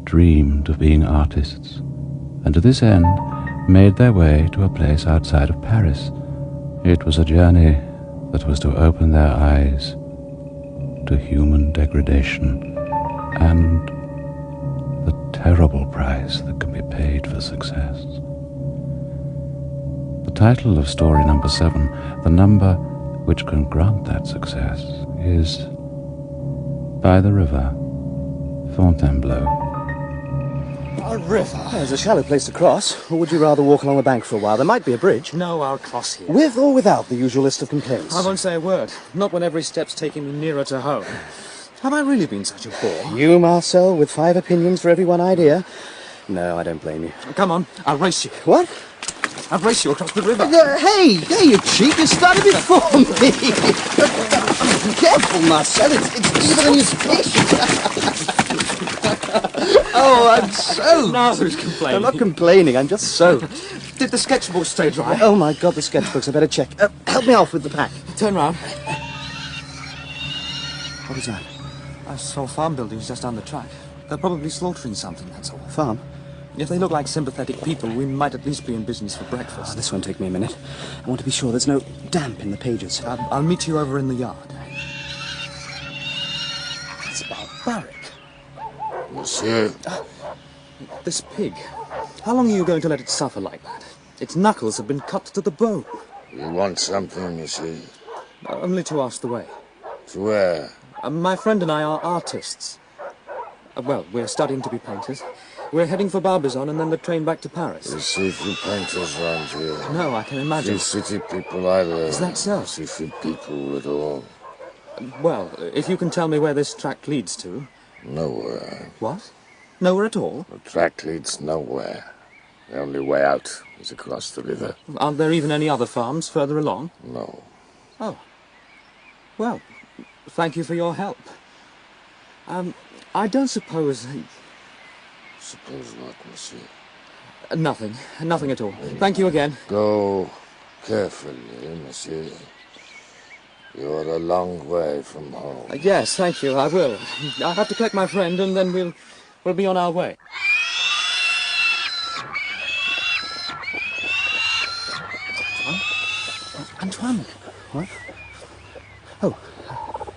dreamed of being artists, and to this end made their way to a place outside of Paris. It was a journey that was to open their eyes to human degradation and the terrible price that can be paid for success. The title of story number 7, the number which can grant that success, is By the River, Fontainebleau. A river? There's a shallow place to cross. Or would you rather walk along the bank for a while? There might be a bridge. No, I'll cross here. With or without the usual list of complaints? I won't say a word. Not when every step's taking me nearer to home. Have I really been such a bore? You, Marcel, with 5 opinions for every one idea? No, I don't blame you. Come on, I'll race you. What? I'll race you across the river. Hey, you cheat. You started before me. Careful, Marcel. It's evil in your speech. Oh, I'm so... Now who's complaining? I'm not complaining, I'm just so... Did the sketchbook stay dry? Oh, my God, the sketchbooks. I better check. Help me off with the pack. Turn round. What is that? I saw farm buildings just down the track. They're probably slaughtering something, that's all. Farm? If they look like sympathetic people, we might at least be in business for breakfast. Oh, this won't take me a minute. I want to be sure there's no damp in the pages. I'll meet you over in the yard. That's barbaric. Monsieur. This pig. How long are you going to let it suffer like that? Its knuckles have been cut to the bone. You want something, monsieur? Only to ask the way. To where? My friend and I are artists. Well, we're studying to be painters. We're heading for Barbizon and then the train back to Paris. You see few painters around here. No, I can imagine. Few city people either. Is that so? See few people at all. Well, if you can tell me where this track leads to. Nowhere. What? Nowhere at all? The track leads nowhere. The only way out is across the river. Aren't there even any other farms further along? No. Oh. Well, thank you for your help. I don't suppose... Suppose what, monsieur? Nothing. Nothing at all. Thank you again. Go carefully, monsieur. You're a long way from home. Yes, thank you, I will. I'll have to collect my friend and then we'll be on our way. Antoine! What? Oh,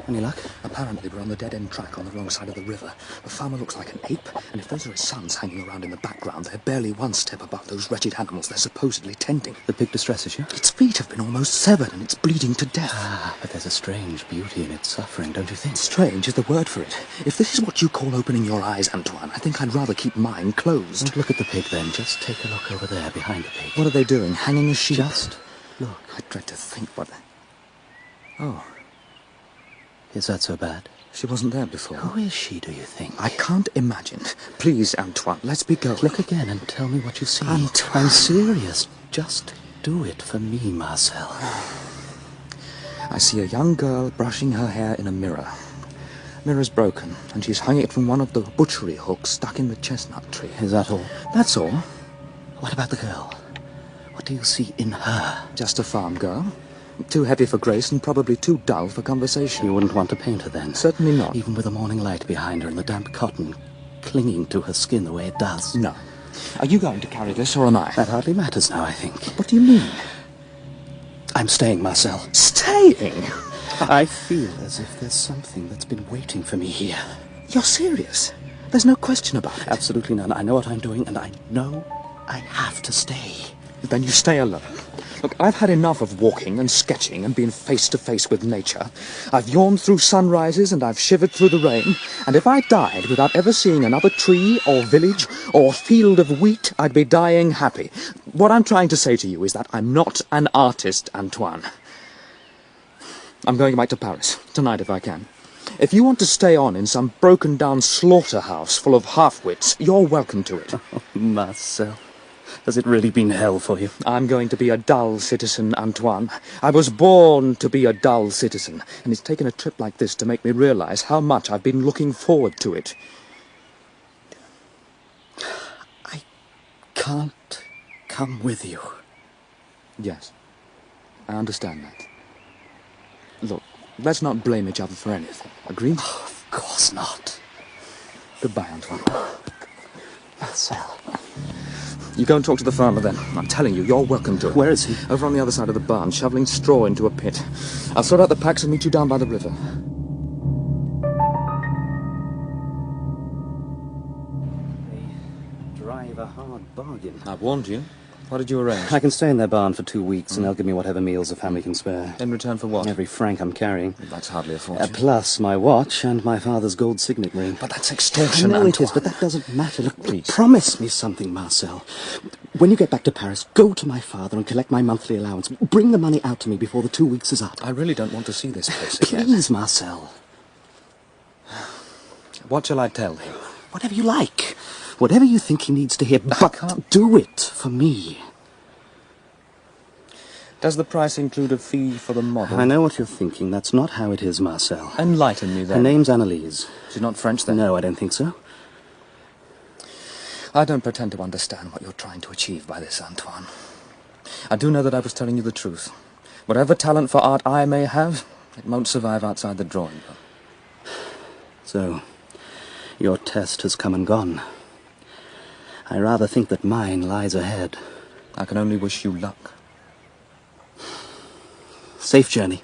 any luck? Apparently we're on the dead-end track on the wrong side of the river. The farmer looks like an ape, and if those are his sons hanging around in the background, they're barely one step above those wretched animals they're supposedly tending. The pig distresses you? Its feet have been almost severed, and it's bleeding to death. Ah, but there's a strange beauty in its suffering, don't you think? Strange is the word for it. If this is what you call opening your eyes, Antoine, I think I'd rather keep mine closed. Don't look at the pig, then. Just take a look over there, behind the pig. What are they doing? Hanging a sheep? Just look. I dread to think what... Oh. Is that so bad? She wasn't there before. Who is she, do you think? I can't imagine. Please, Antoine, let's be going. Look again and tell me what you see. Antoine. I'm serious. Just do it for me, Marcel. I see a young girl brushing her hair in a mirror. Mirror's broken, and she's hanging it from one of the butchery hooks stuck in the chestnut tree. Is that all? That's all. What about the girl? What do you see in her? Just a farm girl. Too heavy for grace and probably too dull for conversation. You wouldn't want to paint her then? Certainly not. Even with the morning light behind her and the damp cotton clinging to her skin the way it does? No. Are you going to carry this, or am I? That hardly matters now, I think. What do you mean? I'm staying, Marcel. Staying? I feel as if there's something that's been waiting for me here. You're serious? There's no question about it? Absolutely none. I know what I'm doing, and I know I have to stay. Then you stay alone. Look, I've had enough of walking and sketching and being face to face with nature. I've yawned through sunrises and I've shivered through the rain. And if I died without ever seeing another tree or village or field of wheat, I'd be dying happy. What I'm trying to say to you is that I'm not an artist, Antoine. I'm going back to Paris, tonight if I can. If you want to stay on in some broken-down slaughterhouse full of half-wits, you're welcome to it. Oh, Marcel. Has it really been hell for you? I'm going to be a dull citizen, Antoine. I was born to be a dull citizen, and it's taken a trip like this to make me realize how much I've been looking forward to it. I can't come with you. Yes, I understand that. Look, let's not blame each other for anything. Agreed? Oh, of course not. Goodbye, Antoine. Marcel. You go and talk to the farmer then. I'm telling you, you're welcome to it. Where is he? Over on the other side of the barn, shoveling straw into a pit. I'll sort out the packs and meet you down by the river. They drive a hard bargain. I warned you. What did you arrange? I can stay in their barn for 2 weeks, and they'll give me whatever meals the family can spare. In return for what? Every franc I'm carrying. That's hardly a fortune. Plus my watch and my father's gold signet ring. But that's extortion, I know Antoine. it is, but that doesn't matter. Look, Please. promise me something, Marcel. When you get back to Paris, go to my father and collect my monthly allowance. Bring the money out to me before the 2 weeks is up. I really don't want to see this place again. Please, Marcel. What shall I tell him? Whatever you like. Whatever you think he needs to hear, but can't. do it for me. Does the price include a fee for the model? I know what you're thinking. That's not how it is, Marcel. Enlighten me then. Her name's Annalise. She's not French then? No, I don't think so. I don't pretend to understand what you're trying to achieve by this, Antoine. I do know that I was telling you the truth. Whatever talent for art I may have, it won't survive outside the drawing room. So, your test has come and gone. I rather think that mine lies ahead. I can only wish you luck. Safe journey.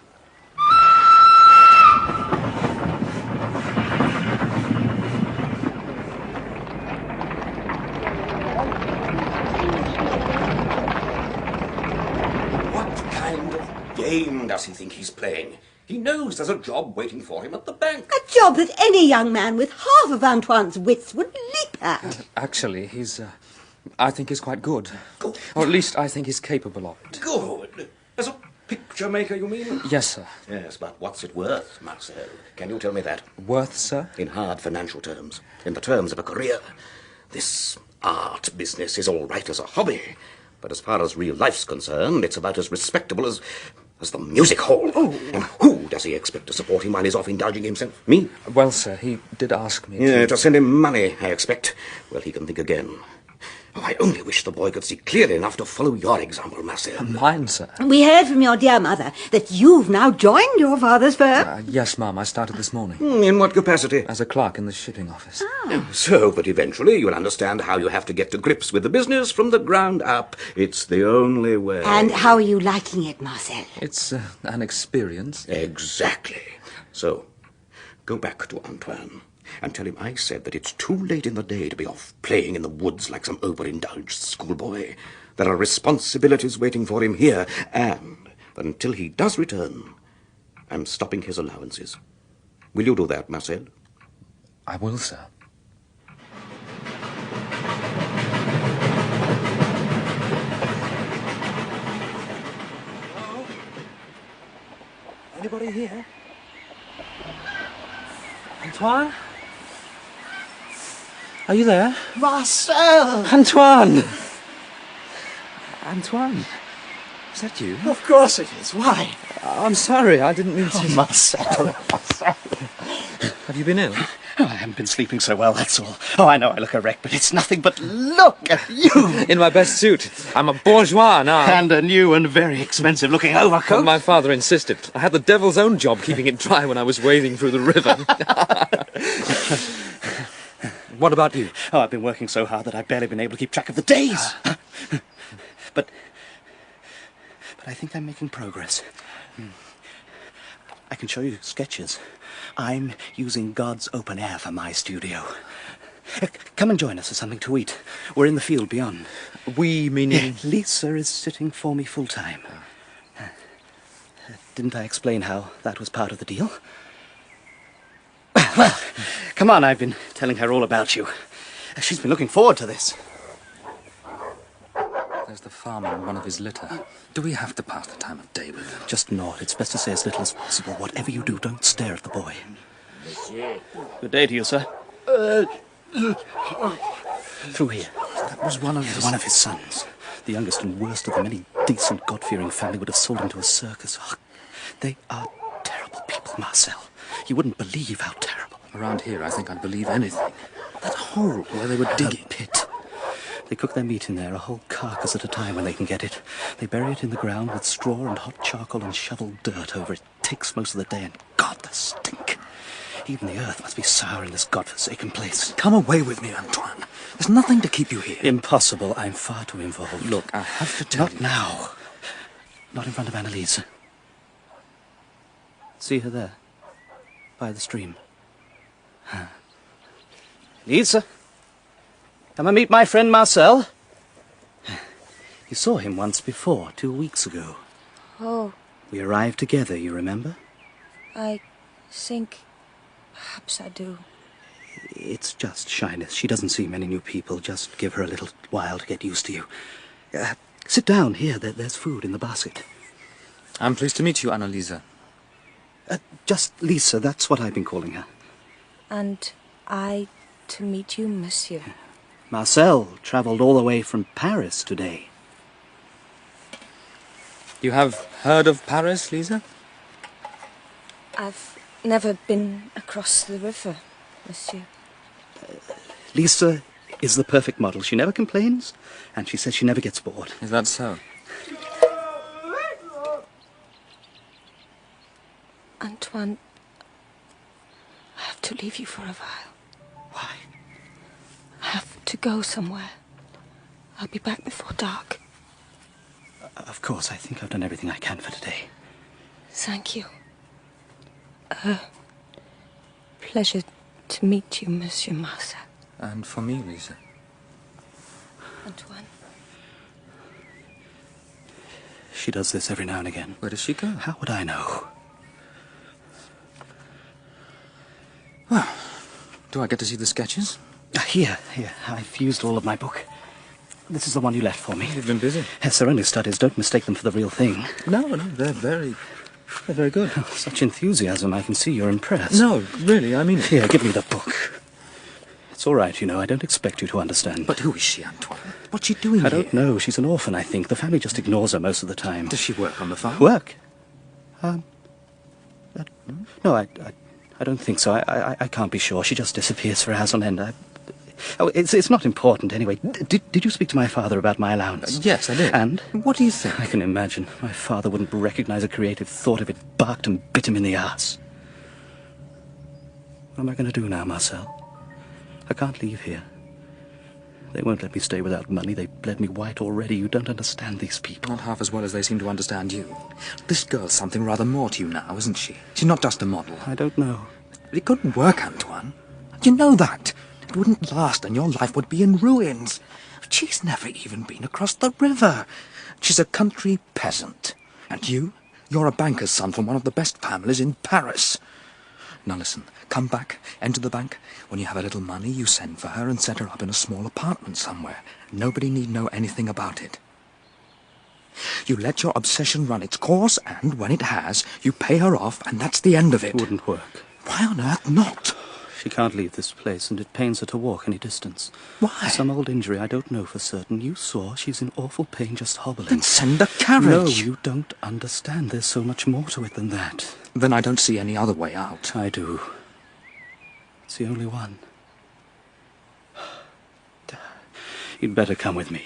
What kind of game does he think he's playing? He knows there's a job waiting for him at the bank. A job that any young man with half of Antoine's wits would leap at. Actually, I think he's quite good. Good. Or at least I think he's capable of it. Good. As a picture maker, you mean? Yes, sir. Yes, but what's it worth, Marcel? Can you tell me that? Worth, sir? In hard financial terms, in the terms of a career. This art business is all right as a hobby, but as far as real life's concerned, it's about as respectable as the music hall. Oh. And who does he expect to support him while he's off indulging himself? Me? Well, sir, he did ask me Yeah, to send him money, I expect. Well, he can think again. Oh, I only wish the boy could see clearly enough to follow your example, Marcel. Mine, sir. We heard from your dear mother that you've now joined your father's firm. Yes, Mum, I started this morning. In what capacity? As a clerk in the shipping office. So, but eventually you'll understand how you have to get to grips with the business from the ground up. It's the only way. And how are you liking it, Marcel? It's an experience. Exactly. So, go back to Antoine and tell him I said that it's too late in the day to be off playing in the woods like some overindulged schoolboy. There are responsibilities waiting for him here, and that until he does return, I'm stopping his allowances. Will you do that, Marcel? I will, sir. Hello? Anybody here? Antoine? Are you there? Marcel! Antoine! Antoine? Is that you? Of course it is. Why? I'm sorry, I didn't mean to... Marcel. Have you been ill? Oh, I haven't been sleeping so well, that's all. Oh, I know I look a wreck, but it's nothing but look at you! In my best suit. I'm a bourgeois now. And a new and very expensive-looking overcoat. My father insisted. I had the devil's own job keeping it dry when I was wading through the river. What about you? Oh, I've been working so hard that I've barely been able to keep track of the days. But I think I'm making progress. I can show you sketches. I'm using God's open air for my studio. Come and join us for something to eat. We're in the field beyond. We, meaning... Lisa is sitting for me full-time. Didn't I explain how that was part of the deal? Well, come on, I've been telling her all about you. She's been looking forward to this. There's the farmer and one of his litter. Do we have to pass the time of day with them? Just nod. It's best to say as little as possible. Whatever you do, don't stare at the boy. Good day to you, sir. Through here. That was one of His sons. The youngest and worst of them. Any decent, God-fearing family would have sold him to a circus. Oh, they are terrible people, Marcel. You wouldn't believe how terrible. Around here, I think I'd believe anything. That hole where they were digging. A pit. They cook their meat in there, a whole carcass at a time when they can get it. They bury it in the ground with straw and hot charcoal and shovel dirt over it. Takes most of the day, and God, the stink. Even the earth must be sour in this godforsaken place. Come away with me, Antoine. There's nothing to keep you here. Impossible. I'm far too involved. Look, I have to tell you. Not now. Not in front of Annalise. See her there, by the stream. Lisa, come and meet my friend Marcel. You saw him once before, 2 weeks ago. Oh, We arrived together, you remember? I think perhaps I do. It's just shyness. She doesn't see many new people. Just give her a little while to get used to you. Sit down here. There's food in the basket. I'm pleased to meet you, Annalisa. Just Lisa, that's what I've been calling her. And I to meet you, monsieur. Marcel travelled all the way from Paris today. You have heard of Paris, Lisa? I've never been across the river, monsieur. Lisa is the perfect model. She never complains, and she says she never gets bored. Is that so? Antoine, I have to leave you for a while. Why? I have to go somewhere. I'll be back before dark. Of course, I think I've done everything I can for today. Thank you. Pleasure to meet you, Monsieur Marcel. And for me, Lisa. Antoine. She does this every now and again. Where does she go? How would I know? Well, do I get to see the sketches? Here. I've used all of my book. This is the one you left for me. You've been busy. Yes, they're only studies. Don't mistake them for the real thing. No, they're very good. Oh, such enthusiasm. I can see you're impressed. No, really, I mean it. Here, give me the book. It's all right, you know. I don't expect you to understand. But who is she, Antoine? What's she doing I here? don't know. She's an orphan, I think. The family just ignores her most of the time. Does she work on the farm? Work? No, I don't think so. I can't be sure. She just disappears for hours on end. It's not important anyway. Did you speak to my father about my allowance? Yes, I did. And? What do you think? I can imagine. My father wouldn't recognize a creative thought if it barked and bit him in the arse. What am I going to do now, Marcel? I can't leave here. They won't let me stay without money. They've bled me white already. You don't understand these people. Not half as well as they seem to understand you. This girl's something rather more to you now, isn't she? She's not just a model. I don't know. It couldn't work, Antoine. You know that. It wouldn't last, and your life would be in ruins. She's never even been across the river. She's a country peasant. And you're a banker's son from one of the best families in Paris. Now listen, come back, enter the bank. When you have a little money, you send for her and set her up in a small apartment somewhere. Nobody need know anything about it. You let your obsession run its course, and when it has, you pay her off, and that's the end of it. It wouldn't work. Why on earth not? She can't leave this place, and it pains her to walk any distance. Why? Some old injury, I don't know for certain. You saw she's in awful pain just hobbling. Then send a carriage. No, you don't understand. There's so much more to it than that. Then I don't see any other way out. I do. It's the only one. You'd better come with me.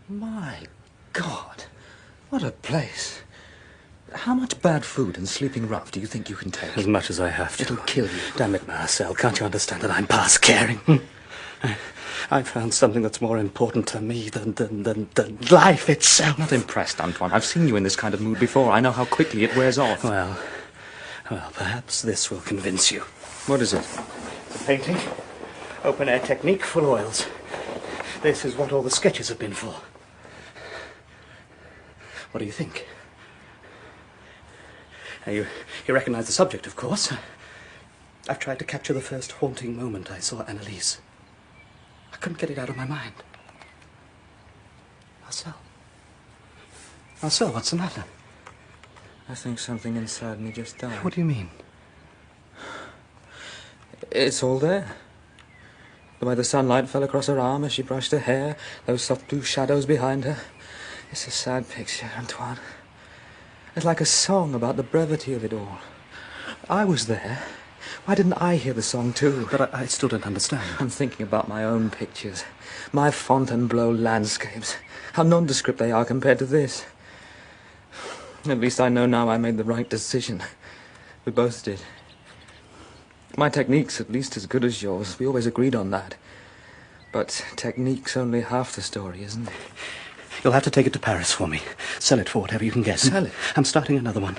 My God, what a place. How much bad food and sleeping rough do you think you can take? As much as I have to. It'll kill you. Damn it, Marcel. Can't you understand that I'm past caring? I found something that's more important to me than life itself. Not impressed, Antoine. I've seen you in this kind of mood before. I know how quickly it wears off. Well, perhaps this will convince you. What is it? It's a painting. Open-air technique, full oils. This is what all the sketches have been for. What do you think? You recognize the subject, of course. I've tried to capture the first haunting moment I saw Annalise. I couldn't get it out of my mind. Marcel, what's the matter? I think something inside me just died. What do you mean? It's all there. The way the sunlight fell across her arm as she brushed her hair, those soft blue shadows behind her. It's a sad picture, Antoine. It's like a song about the brevity of it all. I was there. Why didn't I hear the song too? But I still don't understand. I'm thinking about my own pictures. My Fontainebleau landscapes. How nondescript they are compared to this. At least I know now I made the right decision. We both did. My technique's at least as good as yours. We always agreed on that. But technique's only half the story, isn't it? You'll have to take it to Paris for me. Sell it for whatever you can get. Sell it? I'm starting another one.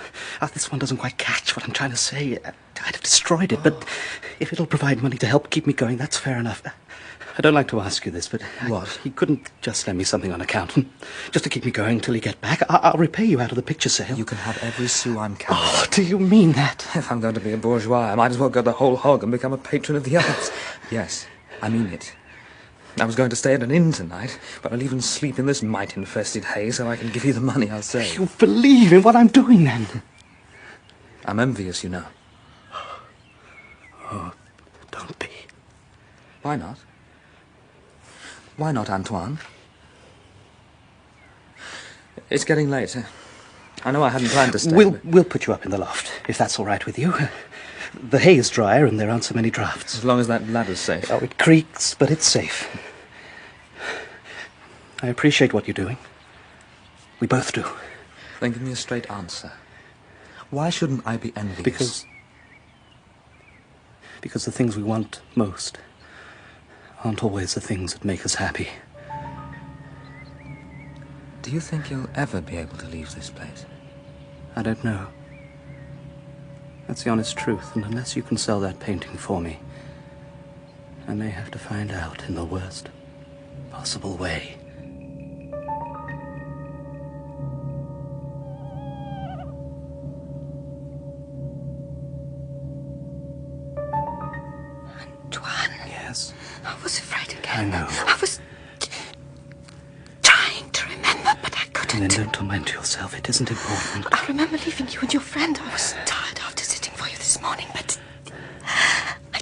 This one doesn't quite catch what I'm trying to say. I'd have destroyed it, but if it'll provide money to help keep me going, that's fair enough. I don't like to ask you this, but... What? He couldn't just lend me something on account, just to keep me going till you get back. I'll repay you out of the picture sale. You can have every sou I'm carrying. Oh, do you mean that? If I'm going to be a bourgeois, I might as well go the whole hog and become a patron of the arts. Yes, I mean it. I was going to stay at an inn tonight, but I'll even sleep in this mite-infested hay so I can give you the money I'll save. You believe in what I'm doing, then? I'm envious, you know. Oh, don't be. Why not? Why not, Antoine? It's getting late. I know I hadn't planned to stay. We'll put you up in the loft, if that's all right with you. The hay is drier and there aren't so many drafts. As long as that ladder's safe. Oh, it creaks, but it's safe. I appreciate what you're doing. We both do. Then give me a straight answer. Why shouldn't I be envious? Because the things we want most aren't always the things that make us happy. Do you think you'll ever be able to leave this place? I don't know. That's the honest truth, and unless you can sell that painting for me, I may have to find out in the worst possible way. Antoine. Yes? I was afraid again. I know. I was trying to remember, but I couldn't. And then don't torment yourself. It isn't important. I remember leaving you and your friend. I was tired after sitting for you this morning, but I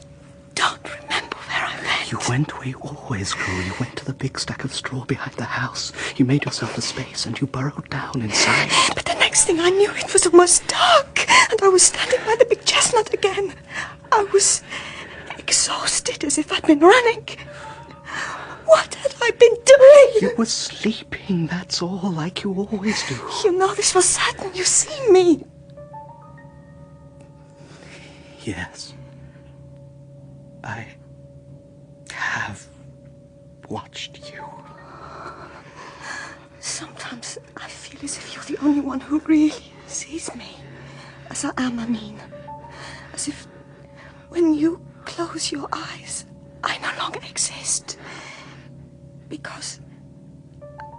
don't remember where I went. You went where you always go. You went to the big stack of straw behind the house. You made yourself a space and you burrowed down inside. But the next thing I knew, it was almost dark, and I was standing by the big chestnut again. I was exhausted, as if I'd been running. What had I been doing? You were sleeping, that's all, like you always do. You know this was certain. You see me. Yes. I have watched you. Sometimes I feel as if you're the only one who really sees me. As I am, I mean. As if when you close your eyes, I no longer exist. Because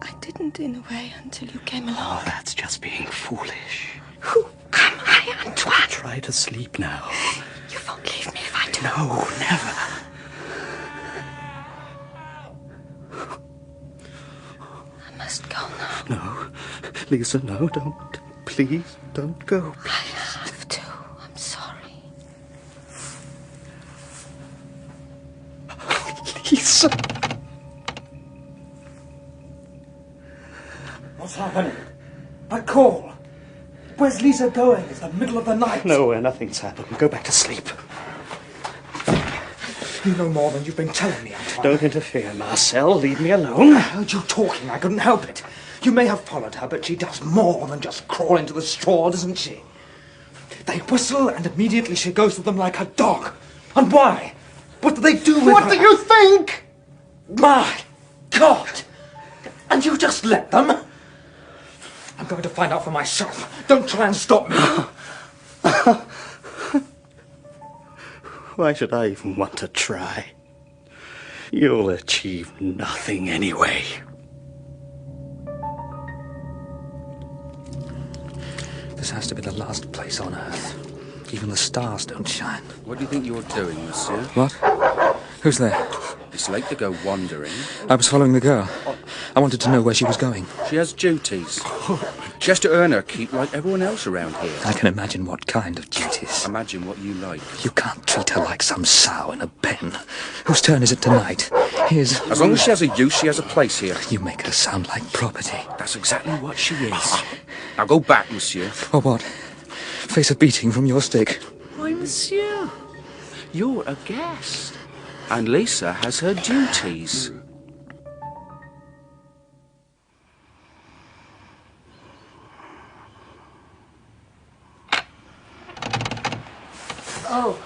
I didn't in a way until you came along. Oh, that's just being foolish. Who am I, Antoine? Try to sleep now. You won't leave me if I do. No, never. I must go now. No, Lisa, no, don't. Please, don't go. I have to. I'm sorry. Lisa. What's happening? A call. Where's Lisa going? It's the middle of the night. Nowhere, nothing's happened. Go back to sleep. You know more than you've been telling me, Antoine. Don't interfere, Marcel. Leave me alone. I heard you talking. I couldn't help it. You may have followed her, but she does more than just crawl into the straw, doesn't she? They whistle, and immediately she goes to them like a dog. And why? What do they do with her? What do you think? My God! And you just let them? I'm going to find out for myself. Don't try and stop me. Why should I even want to try? You'll achieve nothing anyway. This has to be the last place on Earth. Even the stars don't shine. What do you think you're doing, monsieur? What? Who's there? It's late to go wandering. I was following the girl. I wanted to know where she was going. She has duties. She has to earn her keep like everyone else around here. I can imagine what kind of duties. Imagine what you like. You can't treat her like some sow in a pen. Whose turn is it tonight? His. As long as she has a use, she has a place here. You make her sound like property. That's exactly what she is. Now go back, monsieur. Or what? Face a beating from your stick. Why, monsieur? You're a guest. And Lisa has her duties. Oh,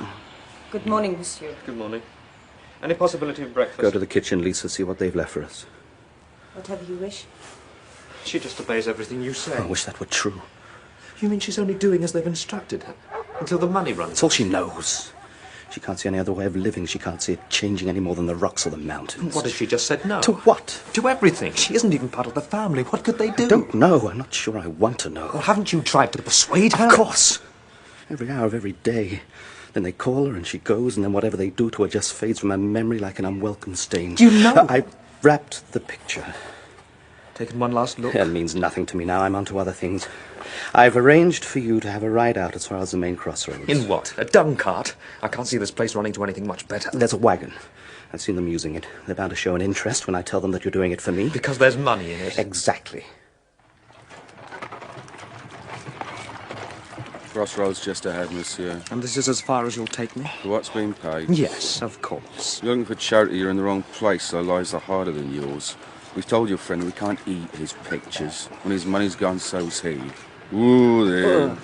Good morning, monsieur. Good morning. Any possibility of breakfast? Go to the kitchen, Lisa, see what they've left for us. Whatever you wish. She just obeys everything you say. I wish that were true. You mean she's only doing as they've instructed her? Until the money runs That's all she knows. She can't see any other way of living. She can't see it changing any more than the rocks or the mountains. What if she just said no? To what? To everything. She isn't even part of the family. What could they do? I don't know. I'm not sure I want to know. Well, haven't you tried to persuade her? Of course. Every hour of every day. Then they call her and she goes, and then whatever they do to her just fades from her memory like an unwelcome stain. You know... I wrapped the picture. Taken one last look? It means nothing to me now. I'm on to other things. I've arranged for you to have a ride out as far as the main crossroads. In what? A dung cart? I can't see this place running to anything much better. There's a wagon. I've seen them using it. They're bound to show an interest when I tell them that you're doing it for me. Because there's money in it. Exactly. Crossroads just ahead, monsieur. And this is as far as you'll take me? For what's been paid? Yes, of course. You're looking for charity, you're in the wrong place, so lives are harder than yours. We've told your friend we can't eat his pictures. When his money's gone, so's he. Ooh, there.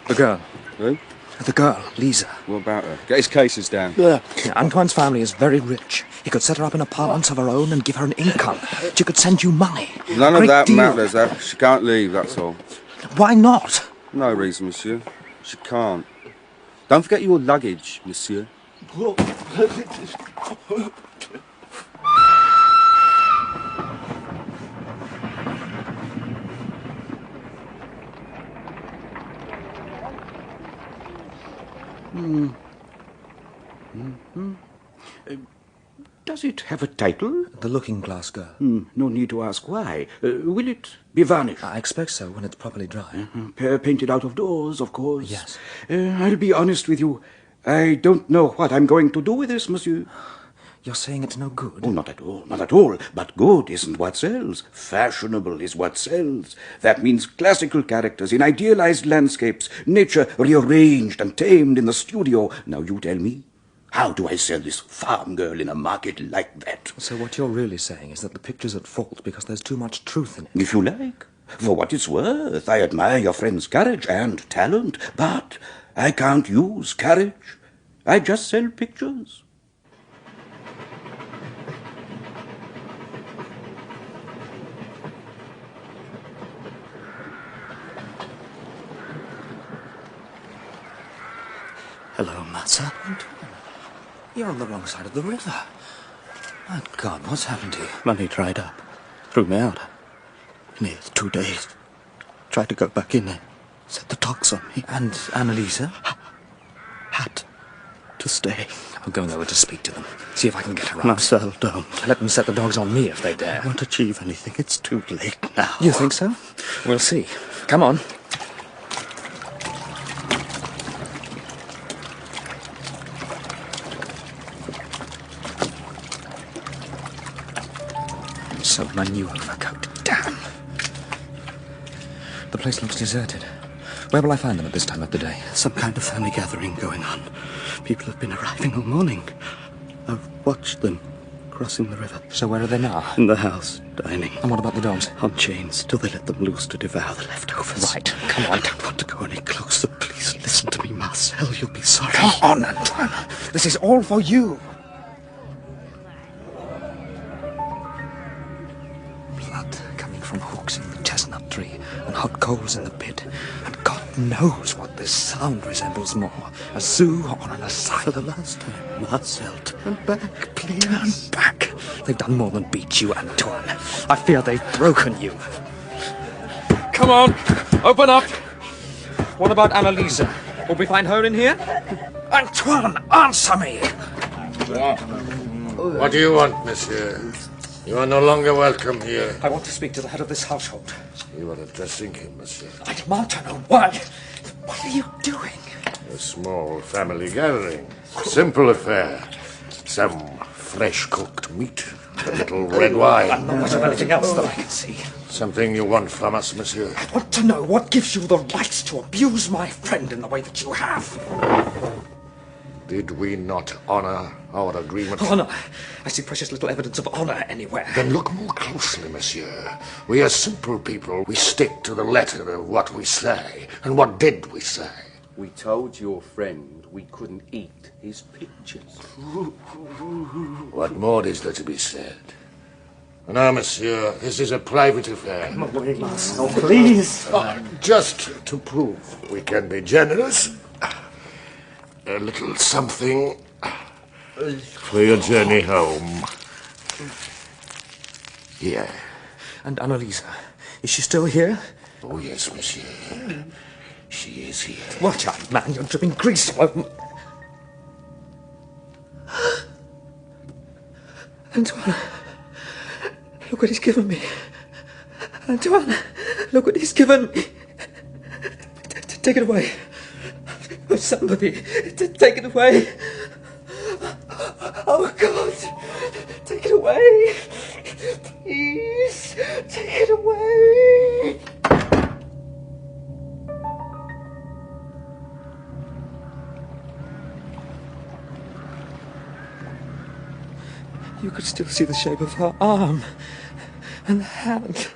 The girl. Who? The girl, Lisa. What about her? Get his cases down. Yeah, Antoine's family is very rich. He could set her up in apartments of her own and give her an income. She could send you money. None of Great that deal. matters. She can't leave, that's all. Why not? No reason, monsieur. She can't. Don't forget your luggage, monsieur. Does it have a title? The Looking Glass Girl. No need to ask why. Will it be varnished? I expect so when it's properly dry. Painted out of doors, of course. Yes. I'll be honest with you. I don't know what I'm going to do with this, monsieur. You're saying it's no good? Oh, not at all, not at all. But good isn't what sells. Fashionable is what sells. That means classical characters in idealized landscapes, nature rearranged and tamed in the studio. Now you tell me, how do I sell this farm girl in a market like that? So what you're really saying is that the picture's at fault because there's too much truth in it? If you like. For what it's worth, I admire your friend's courage and talent, but I can't use courage. I just sell pictures. Hello, Matza. You're on the wrong side of the river. My God, what's happened to you? Money dried up. Threw me out. Near 2 days. Tried to go back in there. Set the dogs on me. And Annalisa? Had to stay. I'm going over to speak to them. See if I can get her out. Marcel, don't. Let them set the dogs on me if they dare. I won't achieve anything. It's too late now. You think so? We'll see. Come on. So my new overcoat. Damn. The place looks deserted. Where will I find them at this time of the day? Some kind of family gathering going on. People have been arriving all morning. I've watched them crossing the river. So where are they now? In the house, dining. And what about the dogs? On chains, till they let them loose to devour the leftovers. Right, come on. I don't want to go any closer. Please listen to me, Marcel. You'll be sorry. Come on, Antoine. This is all for you. Blood coming from hooks in the chestnut tree and hot coals in the pit. And God knows what this sound resembles more. A zoo or an asylum. For the last time, Marcel, turn back, please. Turn back. They've done more than beat you, Antoine. I fear they've broken you. Come on, open up. What about Annalisa? Will we find her in here? Antoine, answer me. What do you want, monsieur? You are no longer welcome here. I want to speak to the head of this household. You are addressing him, monsieur. I demand to know why. What are you doing? A small family gathering. Simple affair. Some fresh-cooked meat. A little red wine. And not much of anything else that I can see. Something you want from us, monsieur? I want to know what gives you the right to abuse my friend in the way that you have. Did we not honor our agreement? Honor? I see precious little evidence of honor anywhere. Then look more closely, monsieur. We are simple people. We stick to the letter of what we say. And what did we say? We told your friend we couldn't eat his pictures. What more is there to be said? Now, monsieur, this is a private affair. Come away, Marcel, please. Just to prove we can be generous, a little something for your journey home. Here. And Annalisa, is she still here? Oh, yes, monsieur. She is here. Watch out, man, you're dripping grease all over my... Antoine, look what he's given me. Antoine, look what he's given me. Take it away. Oh, somebody, take it away. Oh, God, take it away. Please, take it away. You could still see the shape of her arm and the hand.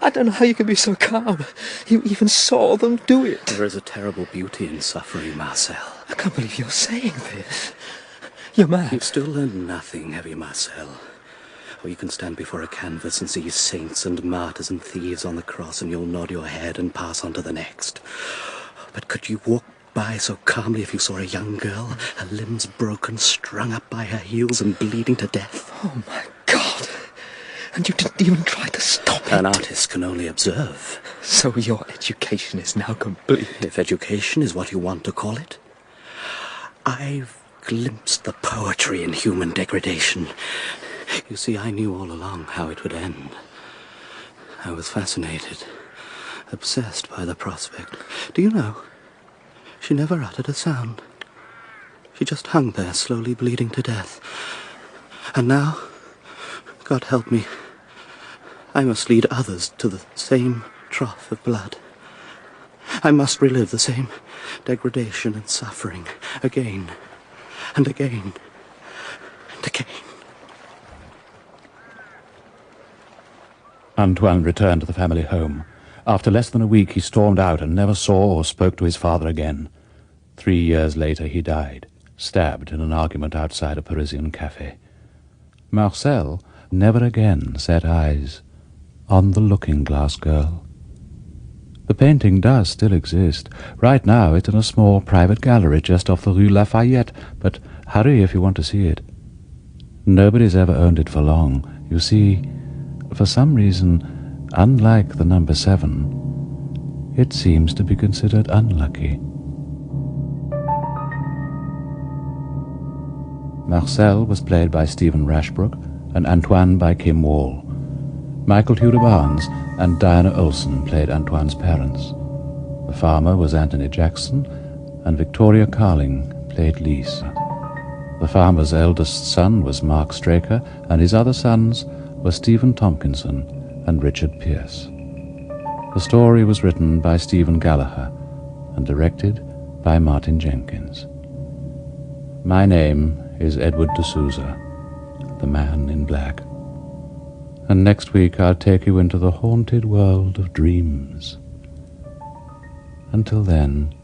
I don't know how you can be so calm. You even saw them do it. There is a terrible beauty in suffering, Marcel. I can't believe you're saying this. You're mad. You've still learned nothing, have you, Marcel? Or you can stand before a canvas and see saints and martyrs and thieves on the cross, and you'll nod your head and pass on to the next. But could you walk by so calmly if you saw a young girl, her limbs broken, strung up by her heels and bleeding to death? Oh, my God. And you didn't even try to stop it. An artist can only observe. So your education is now complete. If education is what you want to call it. I've glimpsed the poetry in human degradation. You see, I knew all along how it would end. I was fascinated, obsessed by the prospect. Do you know, she never uttered a sound. She just hung there, slowly bleeding to death. And now, God help me, I must lead others to the same trough of blood. I must relive the same degradation and suffering again and again and again. Antoine returned to the family home. After less than a week, he stormed out and never saw or spoke to his father again. 3 years later, he died, stabbed in an argument outside a Parisian cafe. Marcel never again set eyes on the Looking-Glass Girl. The painting does still exist. Right now, it's in a small private gallery just off the Rue Lafayette, but hurry if you want to see it. Nobody's ever owned it for long. You see, for some reason, unlike the number 7, it seems to be considered unlucky. Marcel was played by Stephen Rashbrook and Antoine by Kim Wall. Michael Tudor Barnes and Diana Olsen played Antoine's parents. The farmer was Anthony Jackson, and Victoria Carling played Lisa. The farmer's eldest son was Mark Straker, and his other sons were Stephen Tompkinson and Richard Pierce. The story was written by Stephen Gallagher and directed by Martin Jenkins. My name is Edward de Souza, the Man in Black. And next week I'll take you into the haunted world of dreams. Until then,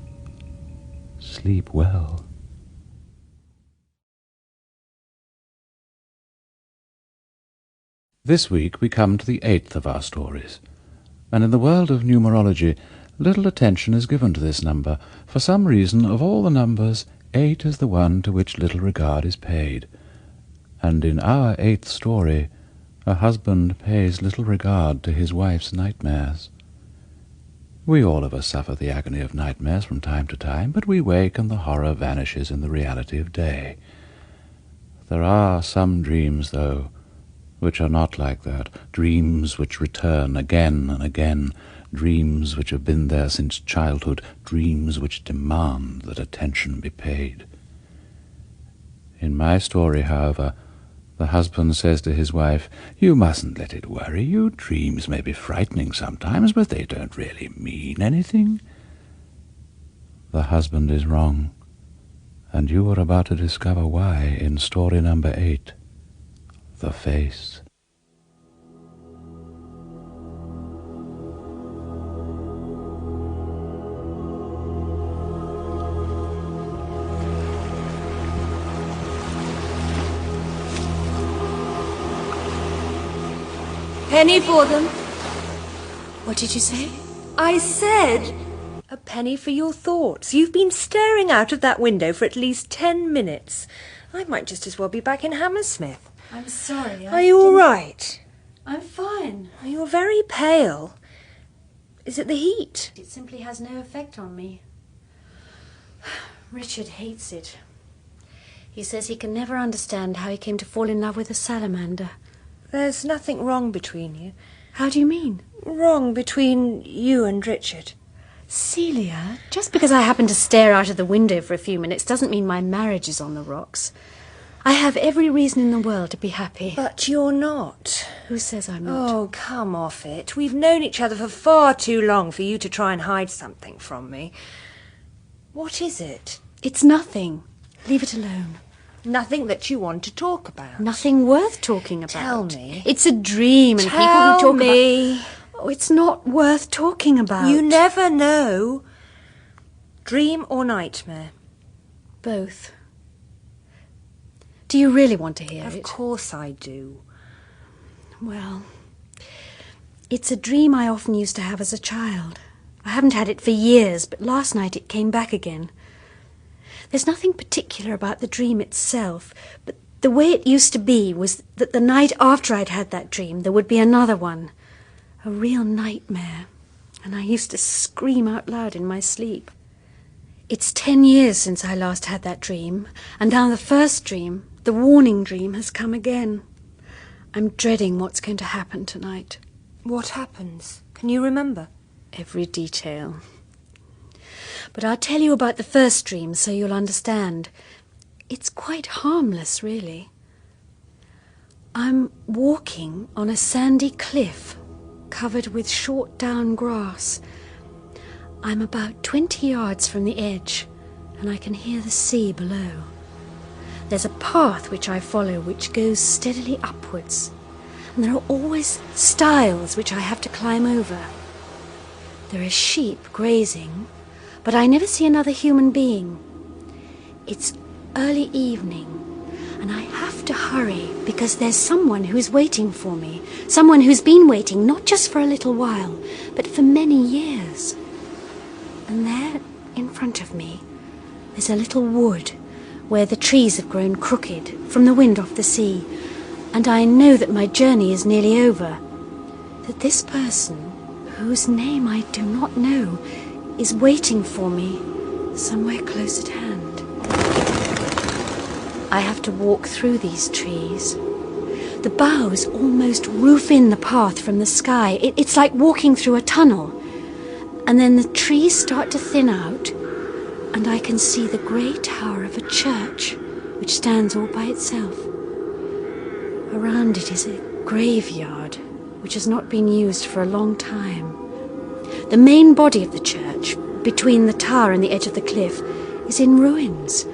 sleep well. This week we come to the 8th of our stories, and in the world of numerology little attention is given to this number. For some reason, of all the numbers, 8 is the one to which little regard is paid. And in our 8th story, a husband pays little regard to his wife's nightmares. We all of us suffer the agony of nightmares from time to time, but we wake and the horror vanishes in the reality of day. There are some dreams, though, which are not like that, dreams which return again and again, dreams which have been there since childhood, dreams which demand that attention be paid. In my story, however, the husband says to his wife, "You mustn't let it worry you. Dreams may be frightening sometimes, but they don't really mean anything." The husband is wrong, and you are about to discover why in story number 8, The Face. penny for them. What did you say? I said a penny for your thoughts. You've been staring out of that window for at least 10 minutes. I might just as well be back in Hammersmith. I'm sorry. Are you all right? I'm fine. You're very pale. Is it the heat? It simply has no effect on me. Richard hates it. He says he can never understand how he came to fall in love with a salamander. There's nothing wrong between you. How do you mean? Wrong between you and Richard. Celia, just because I happen to stare out of the window for a few minutes doesn't mean my marriage is on the rocks. I have every reason in the world to be happy. But you're not. Who says I'm not? Oh, come off it. We've known each other for far too long for you to try and hide something from me. What is it? It's nothing. Leave it alone. Nothing that you want to talk about. Nothing worth talking about. Tell me. It's a dream, and people who talk about... Oh, it's not worth talking about. You never know. Dream or nightmare? Both. Do you really want to hear it? Of course I do. Well, it's a dream I often used to have as a child. I haven't had it for years, but last night it came back again. There's nothing particular about the dream itself, but the way it used to be was that the night after I'd had that dream, there would be another one. A real nightmare. And I used to scream out loud in my sleep. It's 10 years since I last had that dream, and now the first dream, the warning dream, has come again. I'm dreading what's going to happen tonight. What happens? Can you remember? Every detail. But I'll tell you about the first dream so you'll understand. It's quite harmless, really. I'm walking on a sandy cliff covered with short down grass. I'm about 20 yards from the edge, and I can hear the sea below. There's a path which I follow which goes steadily upwards, and there are always stiles which I have to climb over. There are sheep grazing, but I never see another human being. It's early evening, and I have to hurry because there's someone who's waiting for me, someone who's been waiting not just for a little while, but for many years. And there, in front of me, there's a little wood where the trees have grown crooked from the wind off the sea, and I know that my journey is nearly over, that this person, whose name I do not know, is waiting for me somewhere close at hand. I have to walk through these trees. The boughs almost roof in the path from the sky. It's like walking through a tunnel. And then the trees start to thin out, and I can see the grey tower of a church, which stands all by itself. Around it is a graveyard, which has not been used for a long time. The main body of the church, between the tower and the edge of the cliff, is in ruins,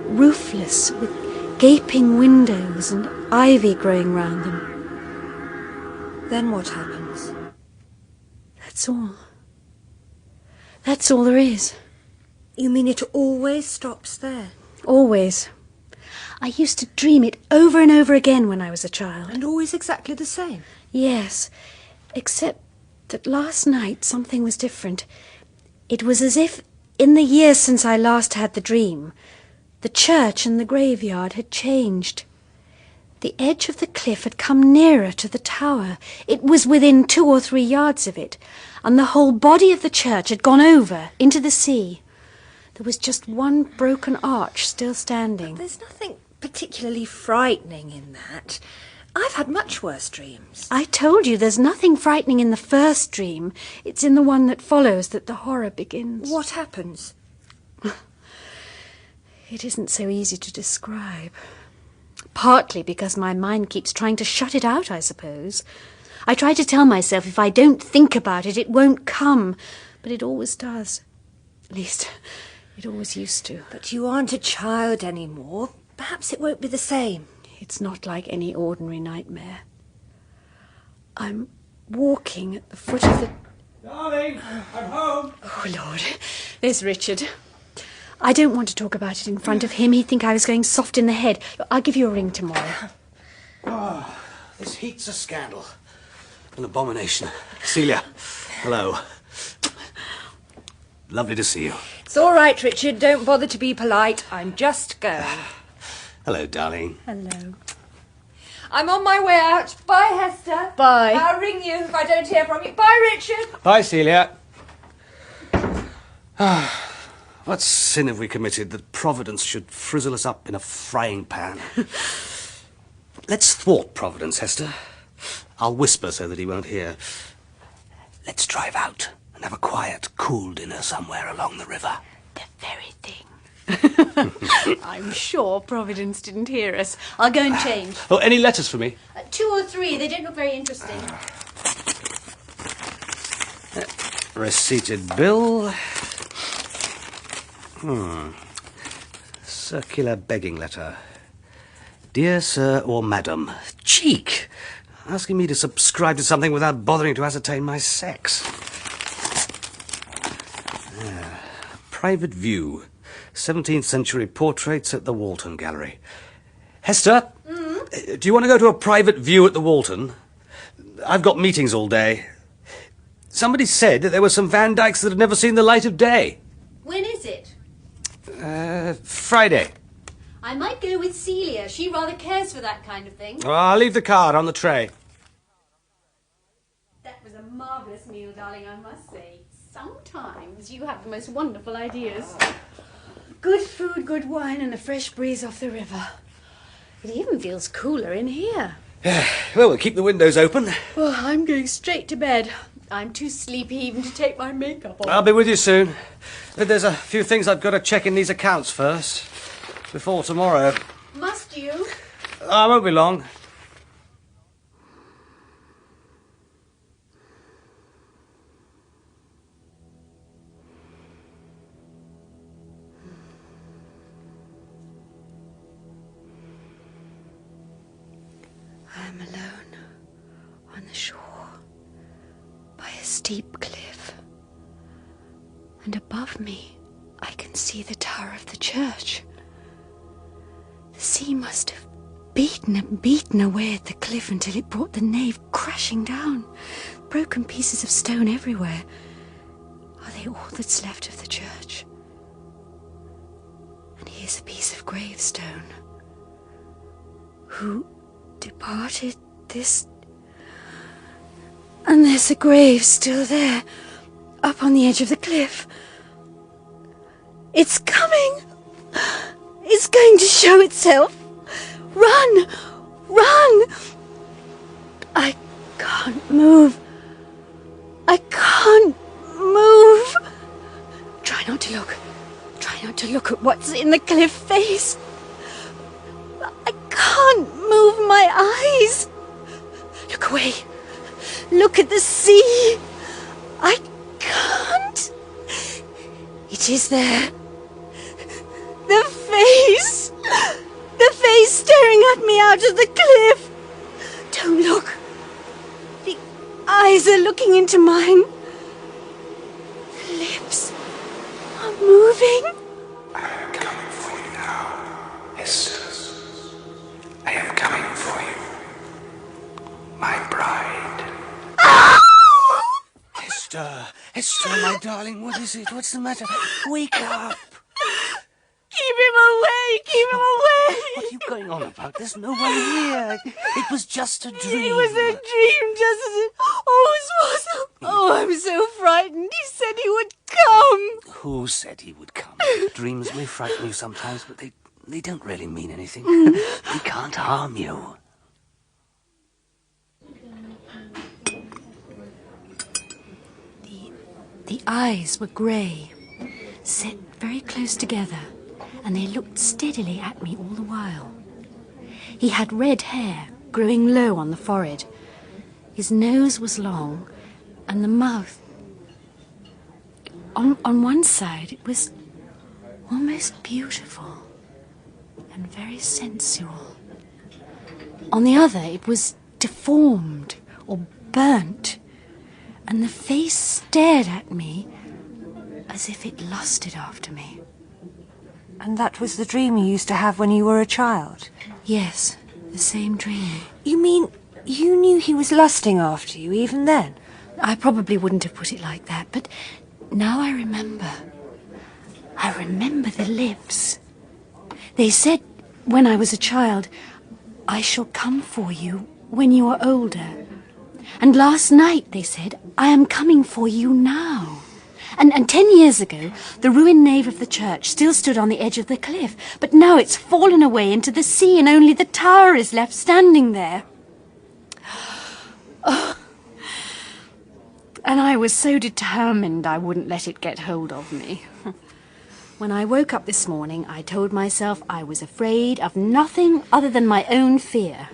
roofless, with gaping windows and ivy growing round them. Then what happens? That's all. That's all there is. You mean it always stops there? Always. I used to dream it over and over again when I was a child. And always exactly the same? Yes, except that last night something was different. It was as if, in the years since I last had the dream, the church and the graveyard had changed. The edge of the cliff had come nearer to the tower. It was within 2 or 3 yards of it, and the whole body of the church had gone over into the sea. There was just one broken arch still standing. But there's nothing particularly frightening in that. I've had much worse dreams. I told you there's nothing frightening in the first dream. It's in the one that follows that the horror begins. What happens? It isn't so easy to describe. Partly because my mind keeps trying to shut it out, I suppose. I try to tell myself if I don't think about it, it won't come. But it always does. At least, it always used to. But you aren't a child anymore. Perhaps it won't be the same. It's not like any ordinary nightmare. I'm walking at the foot of the... Darling, I'm home. Oh, Lord. There's Richard. I don't want to talk about it in front of him. He'd think I was going soft in the head. I'll give you a ring tomorrow. Oh, this heat's a scandal. An abomination. Celia, hello. Lovely to see you. It's all right, Richard. Don't bother to be polite. I'm just going. Hello, darling. Hello. I'm on my way out. Bye, Hester. Bye. I'll ring you if I don't hear from you. Bye, Richard. Bye, Celia. What sin have we committed that Providence should frizzle us up in a frying pan? Let's thwart Providence, Hester. I'll whisper so that he won't hear. Let's drive out and have a quiet, cool dinner somewhere along the river. The very thing. I'm sure Providence didn't hear us. I'll go and change. Oh, any letters for me? 2 or 3. They don't look very interesting. Receipted bill. Circular begging letter. Dear Sir or Madam. Cheek! Asking me to subscribe to something without bothering to ascertain my sex. Private view. 17th century portraits at the Walton Gallery. Hester? Do you want to go to a private view at the Walton? I've got meetings all day. Somebody said that there were some Van Dycks that had never seen the light of day. When is it? Friday. I might go with Celia. She rather cares for that kind of thing. Oh, I'll leave the card on the tray. That was a marvellous meal, darling, I must say. Sometimes you have the most wonderful ideas. Good food, good wine, and a fresh breeze off the river. It even feels cooler in here. Well, we'll keep the windows open. Well, I'm going straight to bed. I'm too sleepy even to take my makeup off. I'll be with you soon. But there's a few things I've got to check in these accounts first. Before tomorrow. Must you? I won't be long. I'm alone on the shore by a steep cliff. And above me, I can see the tower of the church. The sea must have beaten and beaten away at the cliff until it brought the nave crashing down. Broken pieces of stone everywhere. Are they all that's left of the church? And here's a piece of gravestone. Who departed this? And there's a grave still there, up on the edge of the cliff. It's coming! It's going to show itself! Run! Run! I can't move. I can't move. Try not to look. Try not to look at what's in the cliff face. I can't move my eyes. Look away. Look at the sea. I can't. It is there. The face. The face staring at me out of the cliff. Don't look. The eyes are looking into mine. The lips are moving. I am coming for you now, Hester. I am coming for you, my bride. Hester, my darling, what is it? What's the matter? Wake up. Keep him away! Keep him away! What are you going on about? There's no one here. It was just a dream. It was a dream, just as it always was. Oh, I'm so frightened. He said he would come. Who said he would come? Dreams may frighten you sometimes, but they don't really mean anything. They can't harm you. The eyes were grey, set very close together, and they looked steadily at me all the while. He had red hair, growing low on the forehead. His nose was long, and the mouth... On one side, it was almost beautiful and very sensual. On the other, it was deformed or burnt, and the face stared at me as if it lusted after me. And that was the dream you used to have when you were a child? Yes, the same dream. You mean You knew he was lusting after you even then? I probably wouldn't have put it like that, but now I remember. I remember the lips. They said when I was a child, I shall come for you when you are older. And last night they said, I am coming for you now. And 10 years ago, the ruined nave of the church still stood on the edge of the cliff, but now it's fallen away into the sea and only the tower is left standing there. Oh. And I was so determined I wouldn't let it get hold of me. When I woke up this morning, I told myself I was afraid of nothing other than my own fear.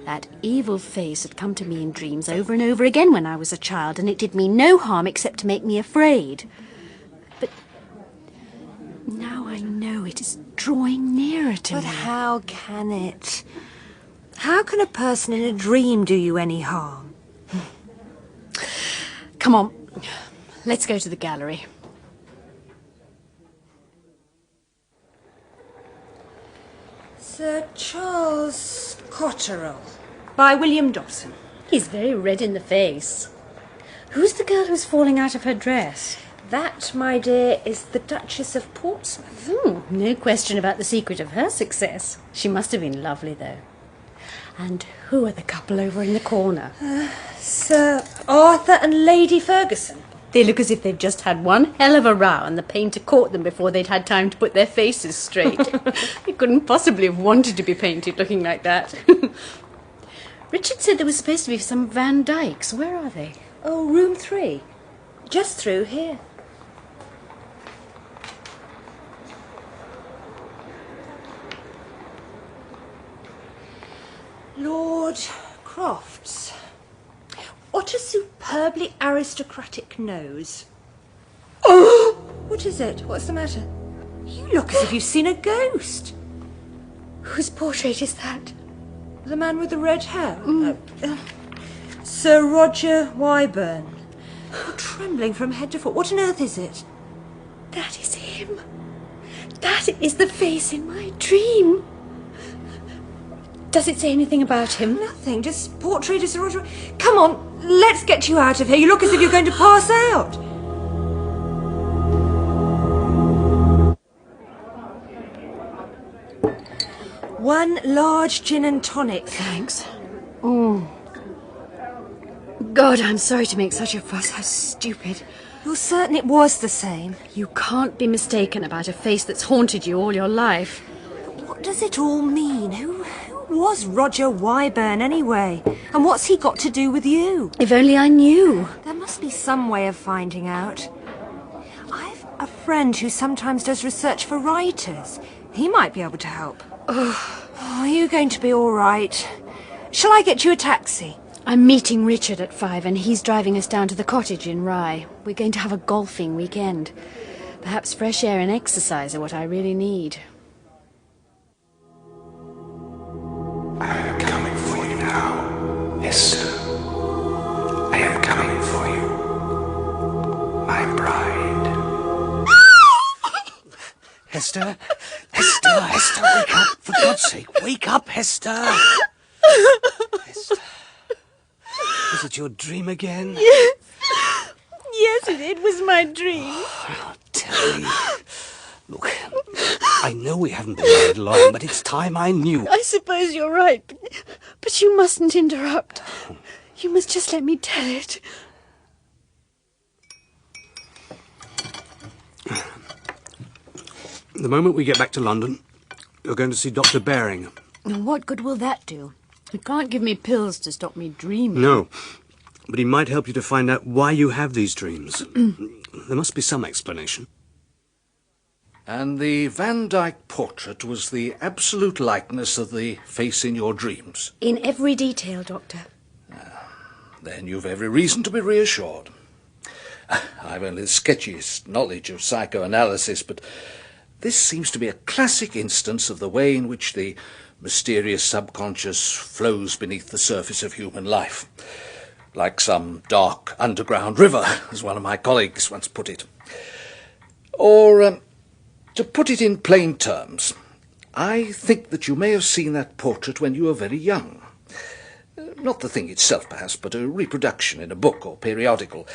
That evil face had come to me in dreams over and over again when I was a child, and it did me no harm except to make me afraid. But now I know it is drawing nearer to me. But how can it? How can a person in a dream do you any harm? Come on, let's go to the gallery. Sir Charles Cotterell, by William Dobson. He's very red in the face. Who's the girl who's falling out of her dress? That, my dear, is the Duchess of Portsmouth. No question about the secret of her success. She must have been lovely, though. And who are the couple over in the corner? Sir Arthur and Lady Ferguson. They look as if they've just had one hell of a row and the painter caught them before they'd had time to put their faces straight. They couldn't possibly have wanted to be painted looking like that. Richard said there was supposed to be some Van Dykes. Where are they? Oh, room 3. Just through here. Lord Crofts. What a superbly aristocratic nose. Oh! What is it? What's the matter? You look as if you've seen a ghost. Whose portrait is that? The man with the red hair? Sir Roger Wyburn. You're trembling from head to foot. What on earth is it? That is him. That is the face in my dream. Does it say anything about him? Nothing, just portrait of Sir Roger. Come on, let's get you out of here. You look as if you're going to pass out. One large gin and tonic. Thanks. Oh. God, I'm sorry to make such a fuss. How stupid. You're certain it was the same? You can't be mistaken about a face that's haunted you all your life. But what does it all mean? Who was Roger Wyburn anyway? And what's he got to do with you? If only I knew. There must be some way of finding out. I've a friend who sometimes does research for writers. He might be able to help. Oh, are you going to be all right? Shall I get you a taxi? I'm meeting Richard at 5 and he's driving us down to the cottage in Rye. We're going to have a golfing weekend. Perhaps fresh air and exercise are what I really need. I am coming for you now, Esther. I am coming for you, my bride. Hester? Hester, Hester, wake up. For God's sake, wake up, Hester. Hester. Was it your dream again? Yes. Yes, it was my dream. Oh, tell me. Look, I know we haven't been married long, but it's time I knew. I suppose you're right, but you mustn't interrupt. You must just let me tell it. The moment we get back to London, you're going to see Dr. Baring. And what good will that do? He can't give me pills to stop me dreaming. No, but he might help you to find out why you have these dreams. There must be some explanation. And the Van Dyck portrait was the absolute likeness of the face in your dreams? In every detail, Doctor. Then you've every reason to be reassured. I've only the sketchiest knowledge of psychoanalysis, but this seems to be a classic instance of the way in which the mysterious subconscious flows beneath the surface of human life. Like some dark underground river, as one of my colleagues once put it. Or, to put it in plain terms, I think that you may have seen that portrait when you were very young. Not the thing itself, perhaps, but a reproduction in a book or periodical.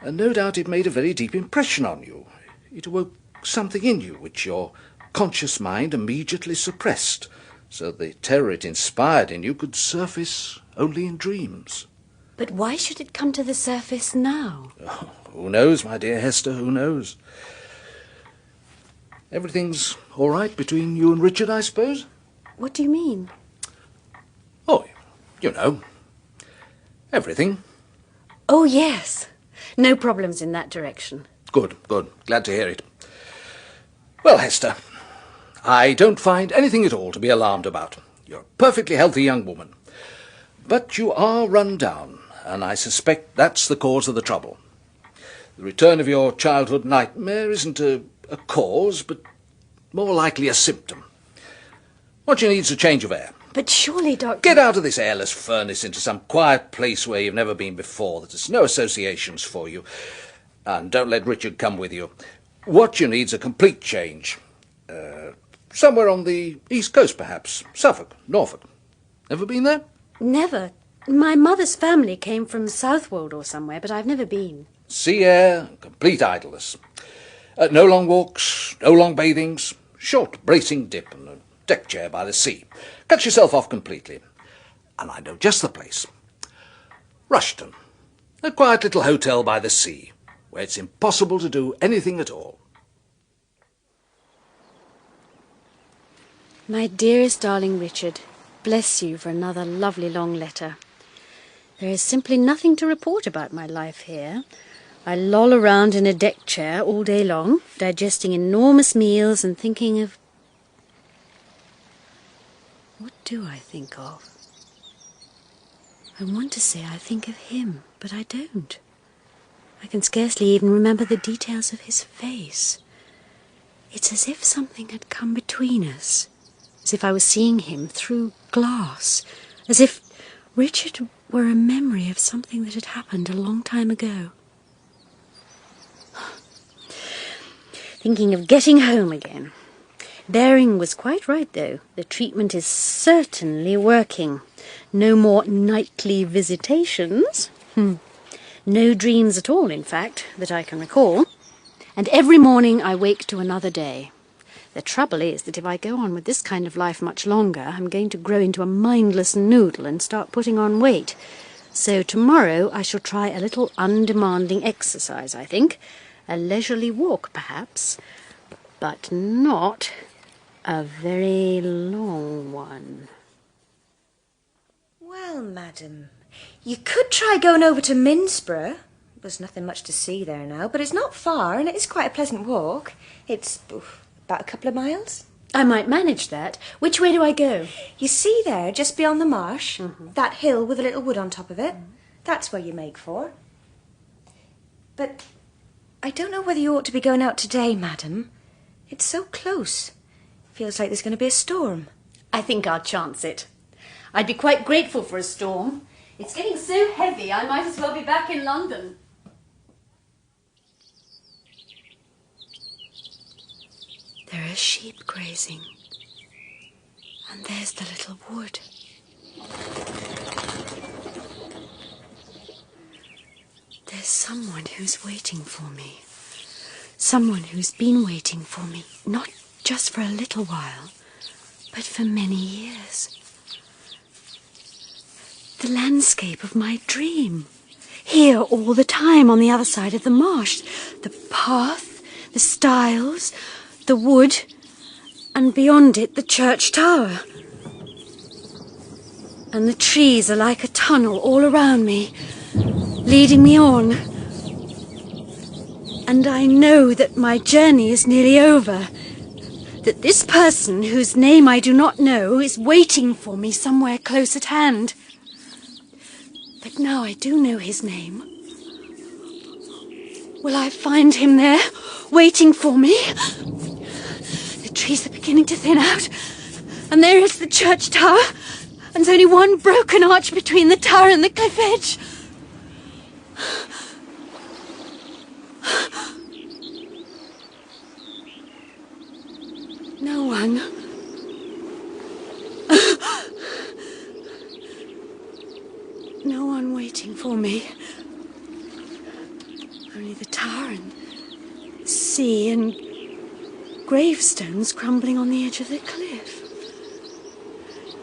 And no doubt it made a very deep impression on you. It awoke something in you which your conscious mind immediately suppressed, so the terror it inspired in you could surface only in dreams. But why should it come to the surface now? Oh, who knows, my dear Hester, who knows? Everything's all right between you and Richard, I suppose? What do you mean? Oh, you know, everything. Oh, yes. No problems in that direction. Good, good. Glad to hear it. Well, Hester, I don't find anything at all to be alarmed about. You're a perfectly healthy young woman. But you are run down, and I suspect that's the cause of the trouble. The return of your childhood nightmare isn't a cause, but more likely a symptom. What you need is a change of air. But surely, Doctor... Get out of this airless furnace into some quiet place where you've never been before, that has no associations for you. And don't let Richard come with you. What you need's a complete change. Somewhere on the East Coast, perhaps. Suffolk, Norfolk. Never been there? Never. My mother's family came from Southwold or somewhere, but I've never been. Sea air, complete idleness. No long walks, no long bathings. Short, bracing dip and a deck chair by the sea. Cut yourself off completely. And I know just the place. Rushton. A quiet little hotel by the sea, where it's impossible to do anything at all. My dearest darling Richard, bless you for another lovely long letter. There is simply nothing to report about my life here. I loll around in a deck chair all day long, digesting enormous meals and thinking of... What do I think of? I want to say I think of him, but I don't. I can scarcely even remember the details of his face. It's as if something had come between us, as if I was seeing him through glass, as if Richard were a memory of something that had happened a long time ago. Thinking of getting home again. Baring was quite right, though. The treatment is certainly working. No more nightly visitations. No dreams at all, in fact, that I can recall. And every morning I wake to another day. The trouble is that if I go on with this kind of life much longer, I'm going to grow into a mindless noodle and start putting on weight. So tomorrow I shall try a little undemanding exercise, I think. A leisurely walk, perhaps, but not a very long one. Well, madam, you could try going over to Minsborough. There's nothing much to see there now, but it's not far, and it is quite a pleasant walk. It's about a couple of miles. I might manage that. Which way do I go? You see there, just beyond the marsh, that hill with a little wood on top of it? That's where you make for. But I don't know whether you ought to be going out today, madam. It's so close. Feels like there's going to be a storm. I think I'll chance it. I'd be quite grateful for a storm. It's getting so heavy, I might as well be back in London. There are sheep grazing. And there's the little wood. There's someone who's waiting for me. Someone who's been waiting for me, not just for a little while, but for many years. The landscape of my dream. Here all the time on the other side of the marsh. The path, the stiles, the wood, and beyond it the church tower. And the trees are like a tunnel all around me, leading me on. And I know that my journey is nearly over. That this person, whose name I do not know, is waiting for me somewhere close at hand. But now I do know his name. Will I find him there, waiting for me? The trees are beginning to thin out, and there is the church tower, and there's only one broken arch between the tower and the cliff edge. No one. waiting for me. Only the tower and sea and gravestones crumbling on the edge of the cliff.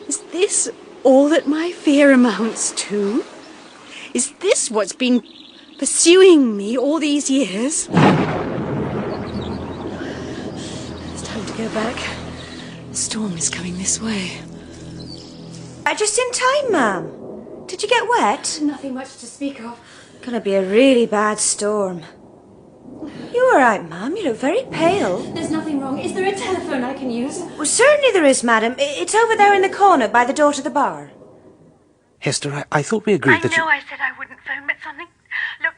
Is this all that my fear amounts to? Is this what's been pursuing me all these years? It's time to go back. The storm is coming this way. Just in time, ma'am. Did you get wet? Nothing much to speak of. Gonna be a really bad storm. You all right, ma'am? You look very pale. There's nothing wrong. Is there a telephone I can use? Well, certainly there is, madam. It's over there in the corner by the door to the bar. Hester, I thought we agreed that I said I wouldn't phone, but something... Look,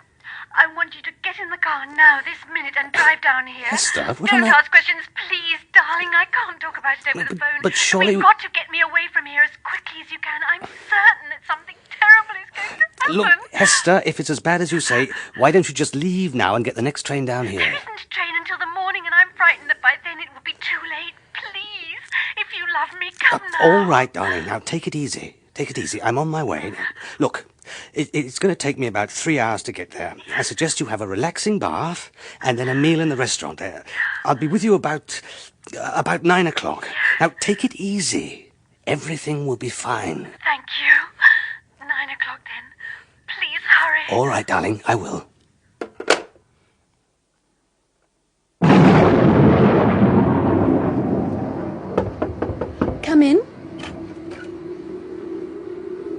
I want you to get in the car now, this minute, and drive down here. Hester, what Don't on earth- ask questions, please, darling. I can't talk about it over the phone. but surely- We've got to get me away from here as quickly as you can. I'm certain that something terrible is going to happen. Look, Hester, if it's as bad as you say, why don't you just leave now and get the next train down here? There isn't a train until the morning, and I'm frightened that by then it will be too late. Please, if you love me, come now. All right, darling. Now, take it easy. Take it easy. I'm on my way. Look, it's going to take me about 3 hours to get there. I suggest you have a relaxing bath and then a meal in the restaurant. I'll be with you about 9 o'clock. Now, take it easy. Everything will be fine. Thank you. 9 o'clock then. Please hurry. All right, darling. I will. Come in.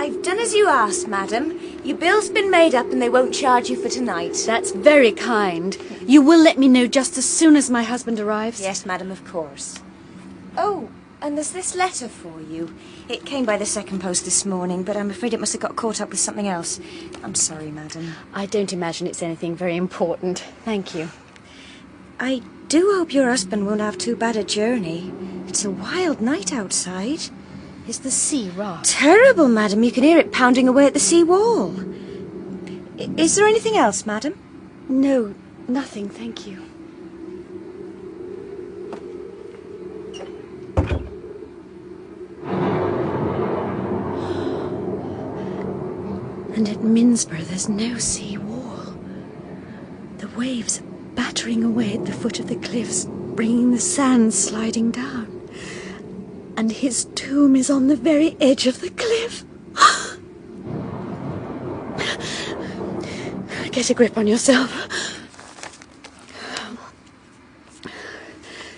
I've done as you asked, madam. Your bill's been made up and they won't charge you for tonight. That's very kind. You will let me know just as soon as my husband arrives? Yes, madam, of course. Oh, and there's this letter for you. It came by the second post this morning, but I'm afraid it must have got caught up with something else. I'm sorry, madam. I don't imagine it's anything very important. Thank you. I do hope your husband won't have too bad a journey. It's a wild night outside. Is the sea rough? Terrible, madam. You can hear it pounding away at the sea wall. Is there anything else, madam? No, nothing, thank you. And at Minsborough there's no sea wall. The waves are battering away at the foot of the cliffs, bringing the sand sliding down. And his tomb is on the very edge of the cliff. Get a grip on yourself.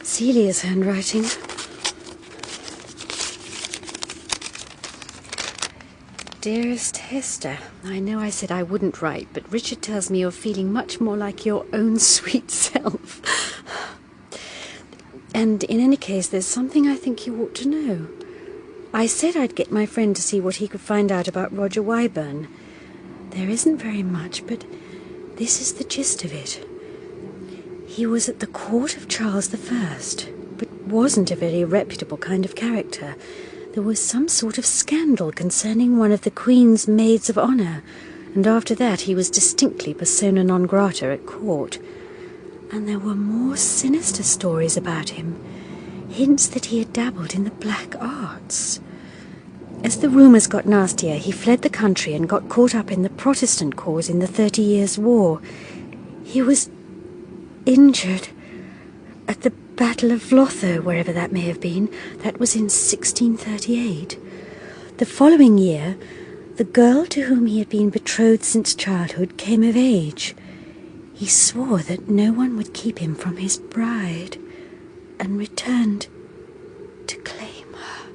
Celia's handwriting. Dearest Hester, I know I said I wouldn't write, but Richard tells me you're feeling much more like your own sweet self. And in any case, there's something I think you ought to know. I said I'd get my friend to see what he could find out about Roger Wyburn. There isn't very much, but this is the gist of it. He was at the court of Charles I, but wasn't a very reputable kind of character. There was some sort of scandal concerning one of the Queen's maids of honour, and after that he was distinctly persona non grata at court. And there were more sinister stories about him, hints that he had dabbled in the black arts. As the rumours got nastier, he fled the country and got caught up in the Protestant cause in the 30 Years' War. He was injured at the Battle of Vlotho, wherever that may have been. That was in 1638. The following year, the girl to whom he had been betrothed since childhood came of age. He swore that no one would keep him from his bride, and returned to claim her.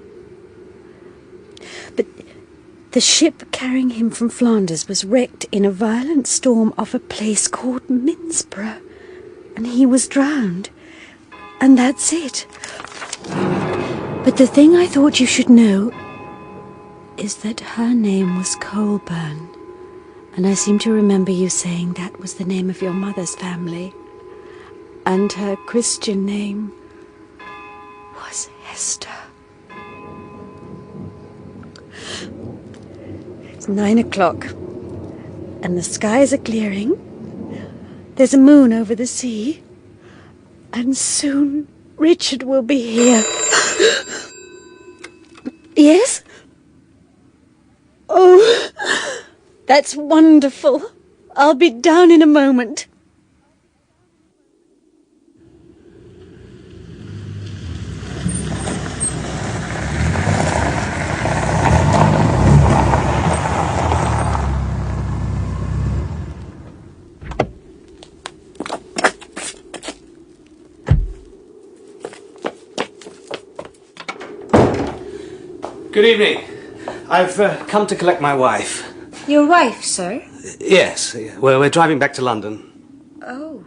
But the ship carrying him from Flanders was wrecked in a violent storm off a place called Minsborough, and he was drowned. And that's it. But the thing I thought you should know is that her name was Colburn. And I seem to remember you saying that was the name of your mother's family. And her Christian name was Hester. It's 9 o'clock, and the skies are clearing. There's a moon over the sea, and soon Richard will be here. Yes? Oh... That's wonderful. I'll be down in a moment. Good evening. I've come to collect my wife. Your wife, sir? Yes, we're driving back to London. Oh.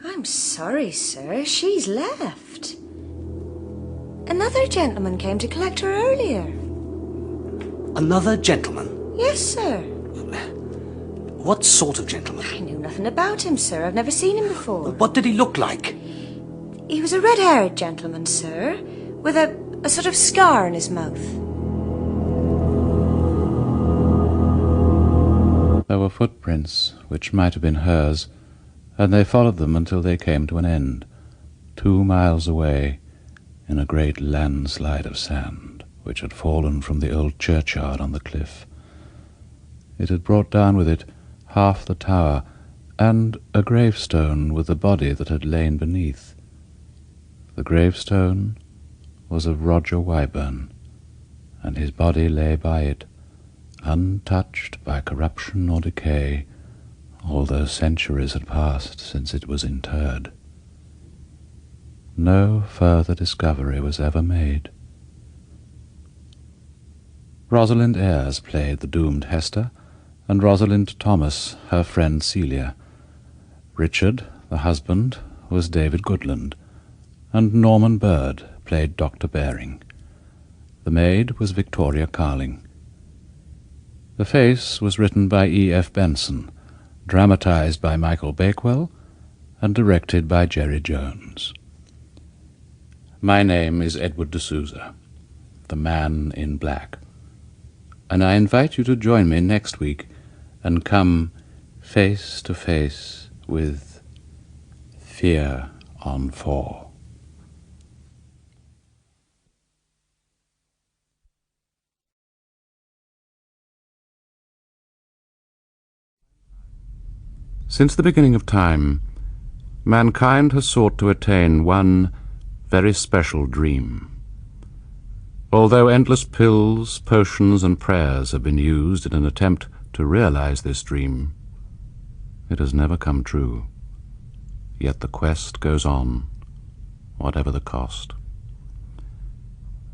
I'm sorry, sir. She's left. Another gentleman came to collect her earlier. Another gentleman? Yes, sir. What sort of gentleman? I knew nothing about him, sir. I've never seen him before. What did he look like? He was a red-haired gentleman, sir, with a sort of scar in his mouth. There were footprints, which might have been hers, and they followed them until they came to an end, 2 miles away, in a great landslide of sand, which had fallen from the old churchyard on the cliff. It had brought down with it half the tower, and a gravestone with the body that had lain beneath. The gravestone was of Roger Wyburn, and his body lay by it, untouched by corruption or decay, although centuries had passed since it was interred. No further discovery was ever made. Rosalind Ayres played the doomed Hester, and Rosalind Thomas her friend Celia. Richard, the husband, was David Goodland, and Norman Bird played Dr. Baring. The maid was Victoria Carling. The face was written by E.F. Benson, dramatized by Michael Bakewell, and directed by Jerry Jones. My name is Edward de Souza, the Man in Black, and I invite you to join me next week and come face to face with Fear on 4. Since the beginning of time, mankind has sought to attain one very special dream. Although endless pills, potions, and prayers have been used in an attempt to realize this dream, it has never come true. Yet the quest goes on, whatever the cost.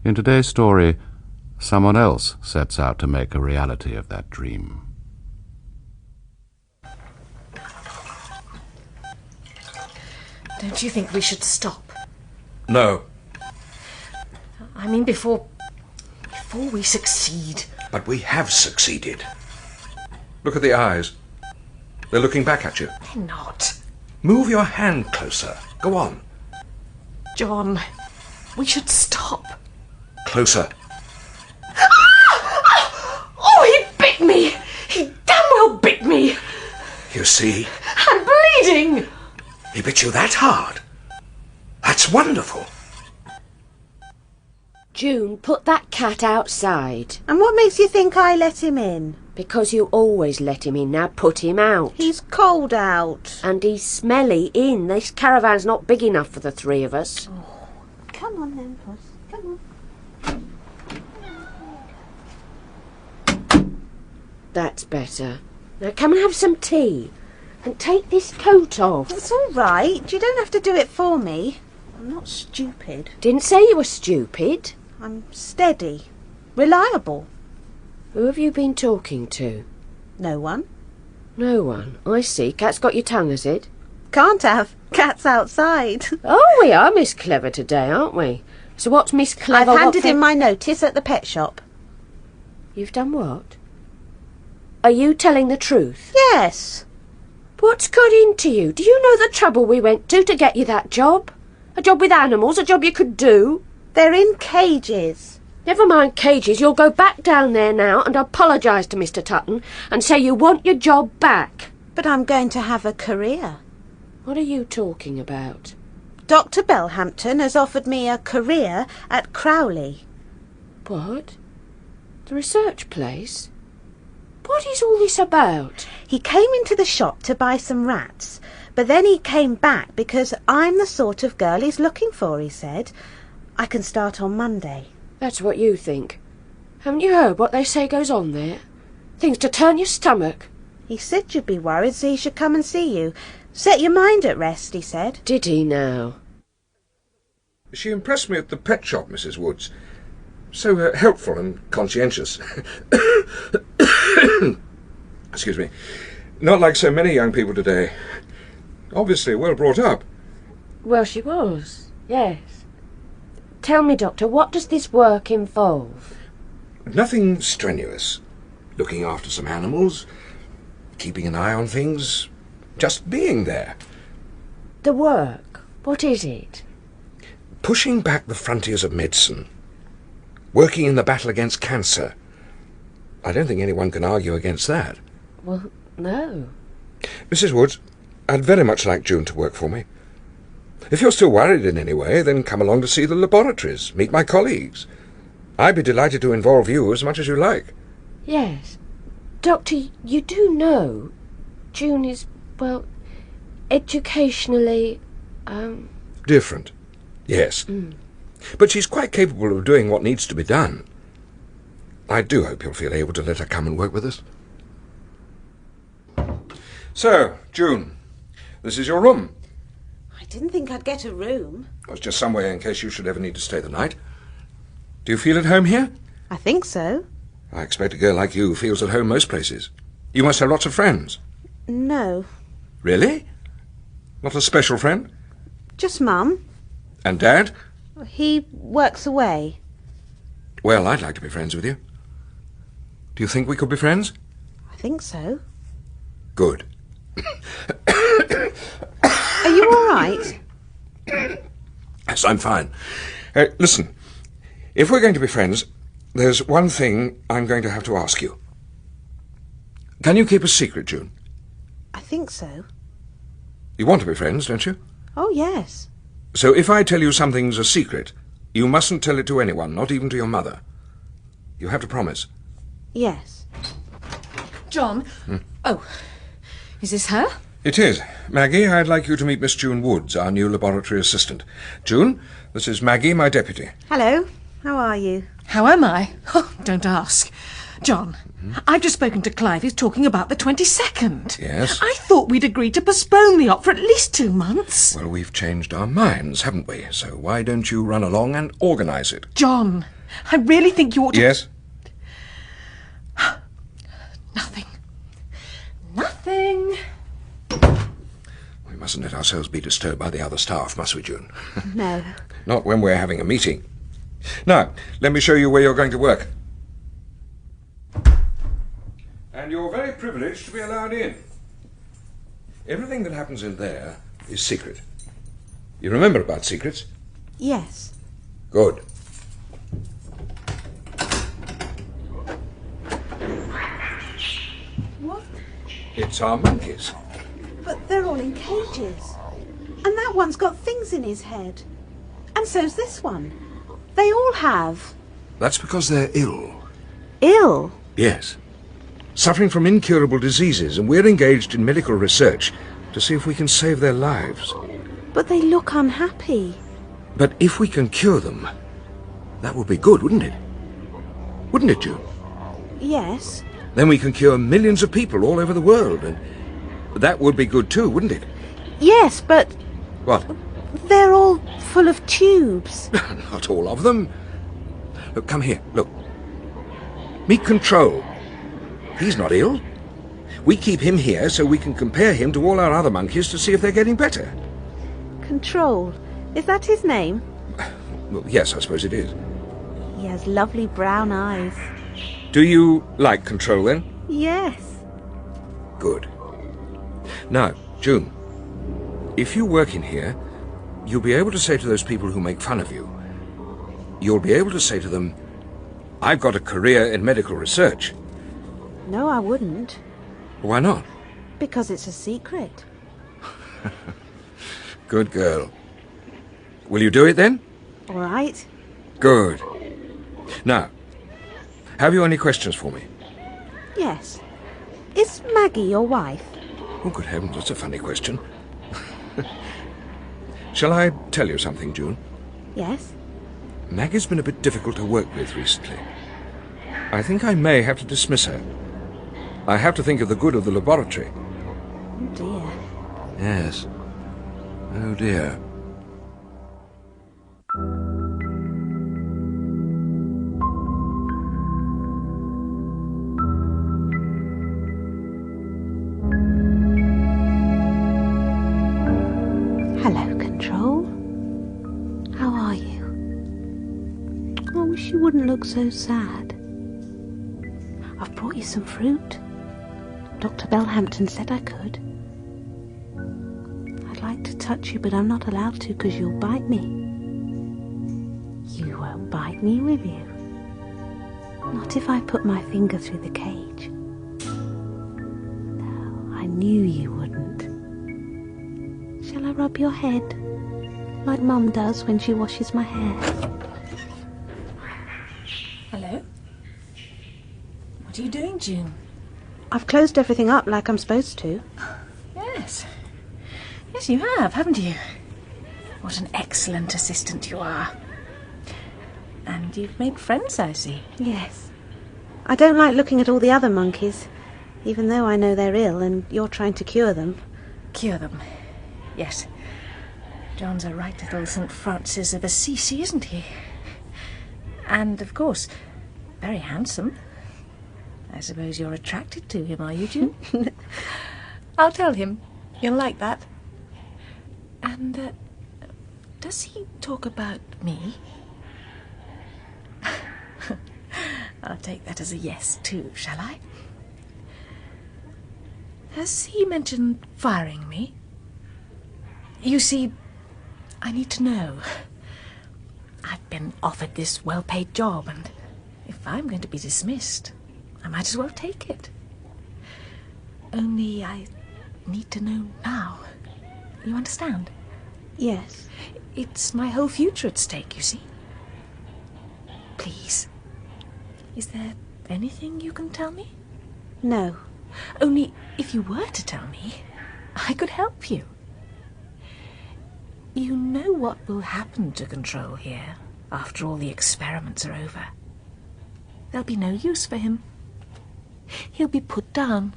In today's story, someone else sets out to make a reality of that dream. Don't you think we should stop? No. I mean, before we succeed. But we have succeeded. Look at the eyes. They're looking back at you. They're not. Move your hand closer. Go on. John, we should stop. Closer. Oh, he bit me! He damn well bit me! You see? I'm bleeding! He bit you that hard? That's wonderful. June, put that cat outside. And what makes you think I let him in? Because you always let him in. Now put him out. He's cold out. And he's smelly in. This caravan's not big enough for the 3 of us. Oh, come on then, Puss. Come on. That's better. Now come and have some tea. And take this coat off. It's all right. You don't have to do it for me. I'm not stupid. Didn't say you were stupid. I'm steady. Reliable. Who have you been talking to? No one. No one. I see. Cat's got your tongue, has it? Can't have. Cat's outside. Oh, we are Miss Clever today, aren't we? So what's Miss Clever? I've handed in my notice at the pet shop. You've done what? Are you telling the truth? Yes. What's got into you? Do you know the trouble we went to get you that job? A job with animals, a job you could do? They're in cages. Never mind cages. You'll go back down there now and apologise to Mr. Tutton and say you want your job back. But I'm going to have a career. What are you talking about? Dr. Bellhampton has offered me a career at Crowley. What? The research place? What is all this about? He came into the shop to buy some rats, but then he came back because I'm the sort of girl he's looking for, he said. I can start on Monday. That's what you think. Haven't you heard what they say goes on there? Things to turn your stomach. He said you'd be worried, so he should come and see you. Set your mind at rest, he said. Did he now? She impressed me at the pet shop, Mrs. Woods. So helpful and conscientious. Excuse me. Not like so many young people today. Obviously well brought up. Well, she was, yes. Tell me, Doctor, what does this work involve? Nothing strenuous. Looking after some animals, keeping an eye on things, just being there. The work, what is it? Pushing back the frontiers of medicine. Working in the battle against cancer. I don't think anyone can argue against that. Well, no. Mrs. Woods, I'd very much like June to work for me. If you're still worried in any way, then come along to see the laboratories, meet my colleagues. I'd be delighted to involve you as much as you like. Yes. Doctor, you do know June is, well, educationally, Different. Yes. But she's quite capable of doing what needs to be done. I do hope you'll feel able to let her come and work with us. So, June, this is your room. I didn't think I'd get a room. It was just somewhere in case you should ever need to stay the night. Do you feel at home here? I think so. I expect a girl like you feels at home most places. You must have lots of friends. No, Really? Not a special friend? just Mum. And Dad? He works away. Well, I'd like to be friends with you. Do you think we could be friends? I think so. Good. Are you all right? Yes, I'm fine. Listen, if we're going to be friends, there's one thing I'm going to have to ask you. Can you keep a secret, June? I think so. You want to be friends, don't you? Oh, yes. So if I tell you something's a secret, you mustn't tell it to anyone, not even to your mother. You have to promise. Yes. John? Oh, is this her? It is. Maggie, I'd like you to meet Miss June Woods, our new laboratory assistant. June, this is Maggie, my deputy. Hello. How are you? How am I? Oh, don't ask. John, I've just spoken to Clive. He's talking about the 22nd. Yes? I thought we'd agreed to postpone the op for at least 2 months. Well, we've changed our minds, haven't we? So why don't you run along and organise it? John, I really think you ought to... Yes? Nothing. Nothing. We mustn't let ourselves be disturbed by the other staff, must we, June? No. Not when we're having a meeting. Now, let me show you where you're going to work. And you're very privileged to be allowed in. Everything that happens in there is secret. You remember about secrets? Yes. Good. What? It's our monkeys. But they're all in cages. And that one's got things in his head. And so's this one. They all have. That's because they're ill. Ill? Yes. Suffering from incurable diseases, and we're engaged in medical research to see if we can save their lives. But they look unhappy. But if we can cure them, that would be good, wouldn't it? Wouldn't it, June? Yes. Then we can cure millions of people all over the world, and that would be good too, wouldn't it? Yes, but What? they're all full of tubes. Not all of them. Look, come here, look. Meet Control. He's not ill. We keep him here so we can compare him to all our other monkeys to see if they're getting better. Control. Is that his name? Well, yes, I suppose it is. He has lovely brown eyes. Do you like Control, then? Yes. Good. Now, June, if you work in here, you'll be able to say to those people who make fun of you, you'll be able to say to them, I've got a career in medical research. No, I wouldn't. Why not? Because it's a secret. Good girl. Will you do it then? All right. Good. Now, have you any questions for me? Yes. Is Maggie your wife? Oh, good heavens, that's a funny question. Shall I tell you something, June? Yes. Maggie's been a bit difficult to work with recently. I think I may have to dismiss her. I have to think of the good of the laboratory. Oh, dear. Yes. Oh, dear. Hello, Control. How are you? I wish you wouldn't look so sad. I've brought you some fruit. Dr. Bellhampton said I could. I'd like to touch you, but I'm not allowed to because you'll bite me. You won't bite me, will you? Not if I put my finger through the cage. No, I knew you wouldn't. Shall I rub your head? Like Mum does when she washes my hair. Hello? What are you doing, June? I've closed everything up like I'm supposed to. Yes. Yes, you have, haven't you? What an excellent assistant you are. And you've made friends, I see. Yes. I don't like looking at all the other monkeys, even though I know they're ill and you're trying to cure them. Cure them? Yes. John's a right little St. Francis of Assisi, isn't he? And, of course, very handsome. I suppose you're attracted to him, are you, June? I'll tell him. You'll like that. And, does he talk about me? I'll take that as a yes, too, shall I? Has he mentioned firing me? You see, I need to know. I've been offered this well-paid job, and if I'm going to be dismissed, I might as well take it. Only I need to know now. You understand? Yes. It's my whole future at stake, you see. Please. Is there anything you can tell me? No. Only if you were to tell me, I could help you. You know what will happen to Control here after all the experiments are over. There'll be no use for him. He'll be put down.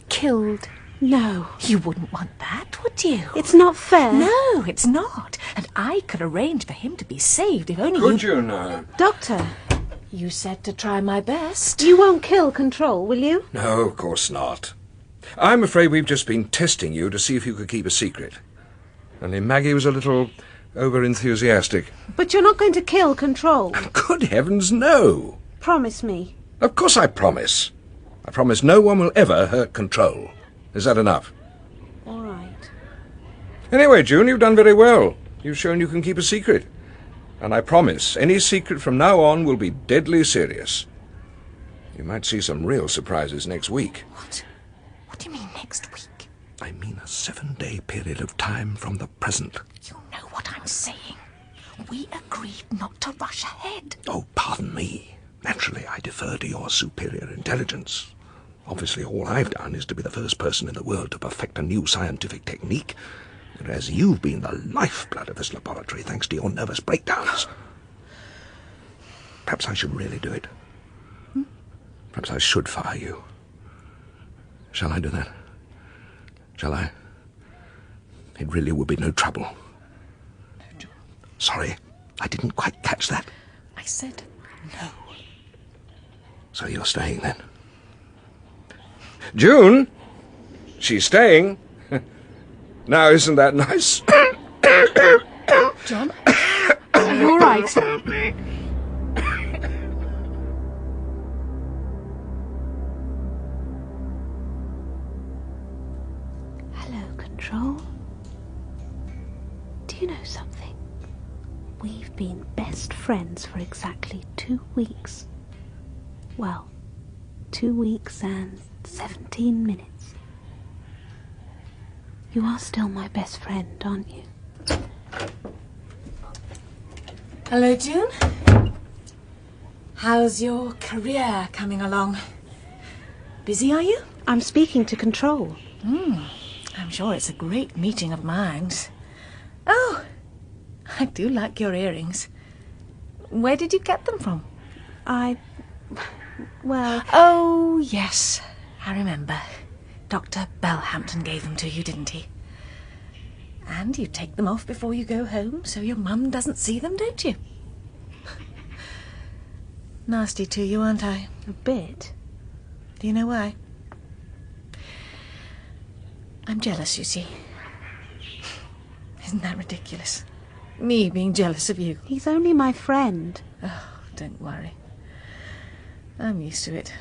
Killed. No. You wouldn't want that, would you? It's not fair. No, it's not. And I could arrange for him to be saved if only Could you now? Doctor. You said to try my best. You won't kill Control, will you? No, of course not. I'm afraid we've just been testing you to see if you could keep a secret. Only Maggie was a little over-enthusiastic. But you're not going to kill Control. Good heavens, no! Promise me. Of course I promise. I promise no one will ever hurt Control. Is that enough? All right. Anyway, June, you've done very well. You've shown you can keep a secret. And I promise any secret from now on will be deadly serious. You might see some real surprises next week. What? What do you mean next week? I mean a 7-day period of time from the present. You know what I'm saying. We agreed not to rush ahead. Oh, pardon me. Naturally, I defer to your superior intelligence. Obviously, all I've done is to be the first person in the world to perfect a new scientific technique, whereas you've been the lifeblood of this laboratory thanks to your nervous breakdowns. Perhaps I should really do it. Perhaps I should fire you. Shall I do that? Shall I? It really would be no trouble. No, John. Sorry, I didn't quite catch that. I said no. So you're staying then? June? She's staying? Now, isn't that nice? John? Are you all right? Hello, Control. Do you know something? We've been best friends for exactly 2 weeks. Well, 2 weeks and 17 minutes. You are still my best friend, aren't you? Hello, June. How's your career coming along? Busy, are you? I'm speaking to Control. I'm sure it's a great meeting of minds. Oh, I do like your earrings. Where did you get them from? Well... Oh, yes, I remember. Dr. Bellhampton gave them to you, didn't he? And you take them off before you go home so your mum doesn't see them, don't you? Nasty to you, aren't I? A bit. Do you know why? I'm jealous, you see. Isn't that ridiculous? Me being jealous of you. He's only my friend. Oh, don't worry. I'm used to it.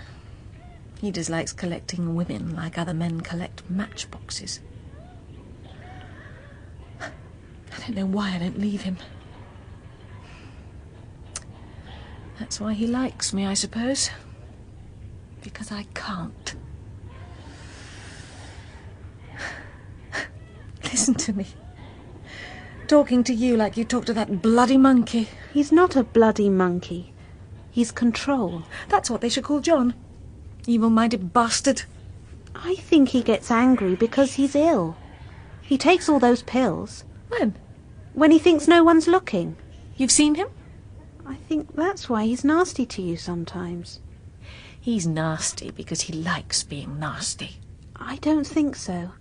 He just likes collecting women like other men collect matchboxes. I don't know why I don't leave him. That's why he likes me, I suppose. Because I can't. Listen to me. Talking to you like you talk to that bloody monkey. He's not a bloody monkey. He's Control. That's what they should call John. Evil-minded bastard. I think he gets angry because he's ill. He takes all those pills. When? When he thinks no one's looking. You've seen him? I think that's why he's nasty to you sometimes. He's nasty because he likes being nasty. I don't think so.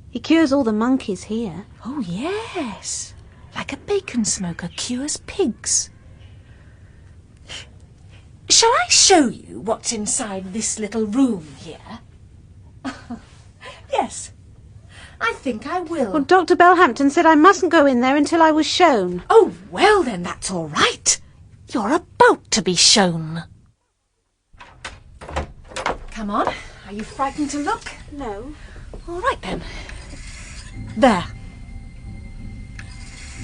He cures all the monkeys here. Oh, yes. Like a bacon smoker cures pigs. Shall I show you what's inside this little room here? Yes. I think I will. Well, Dr. Bellhampton said I mustn't go in there until I was shown. Oh, well then, that's all right. You're about to be shown. Come on. Are you frightened to look? No. All right then. There.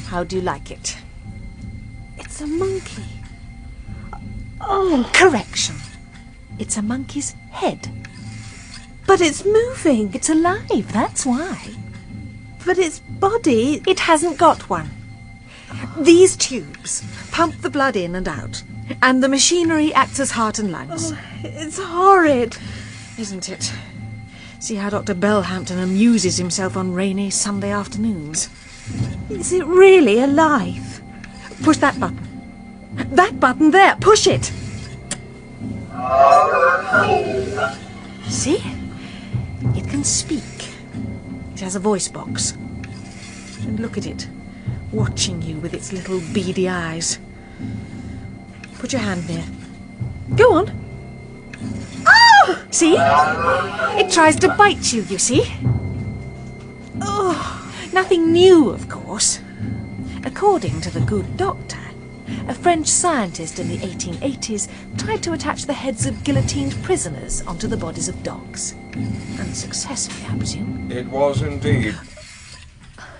How do you like it? It's a monkey. Oh. Correction. It's a monkey's head. But it's moving. It's alive, that's why. But its body... It hasn't got one. These tubes pump the blood in and out, and the machinery acts as heart and lungs. Oh, it's horrid. Isn't it? See how Dr. Bellhampton amuses himself on rainy Sunday afternoons. Is it really alive? Push that button. That button there, push it. See? It can speak. It has a voice box. And look at it, watching you with its little beady eyes. Put your hand near. Go on. Oh! See? It tries to bite you, you see? Oh, nothing new, of course. According to the good doctor, a French scientist in the 1880s tried to attach the heads of guillotined prisoners onto the bodies of dogs. Unsuccessfully, I presume. It was indeed.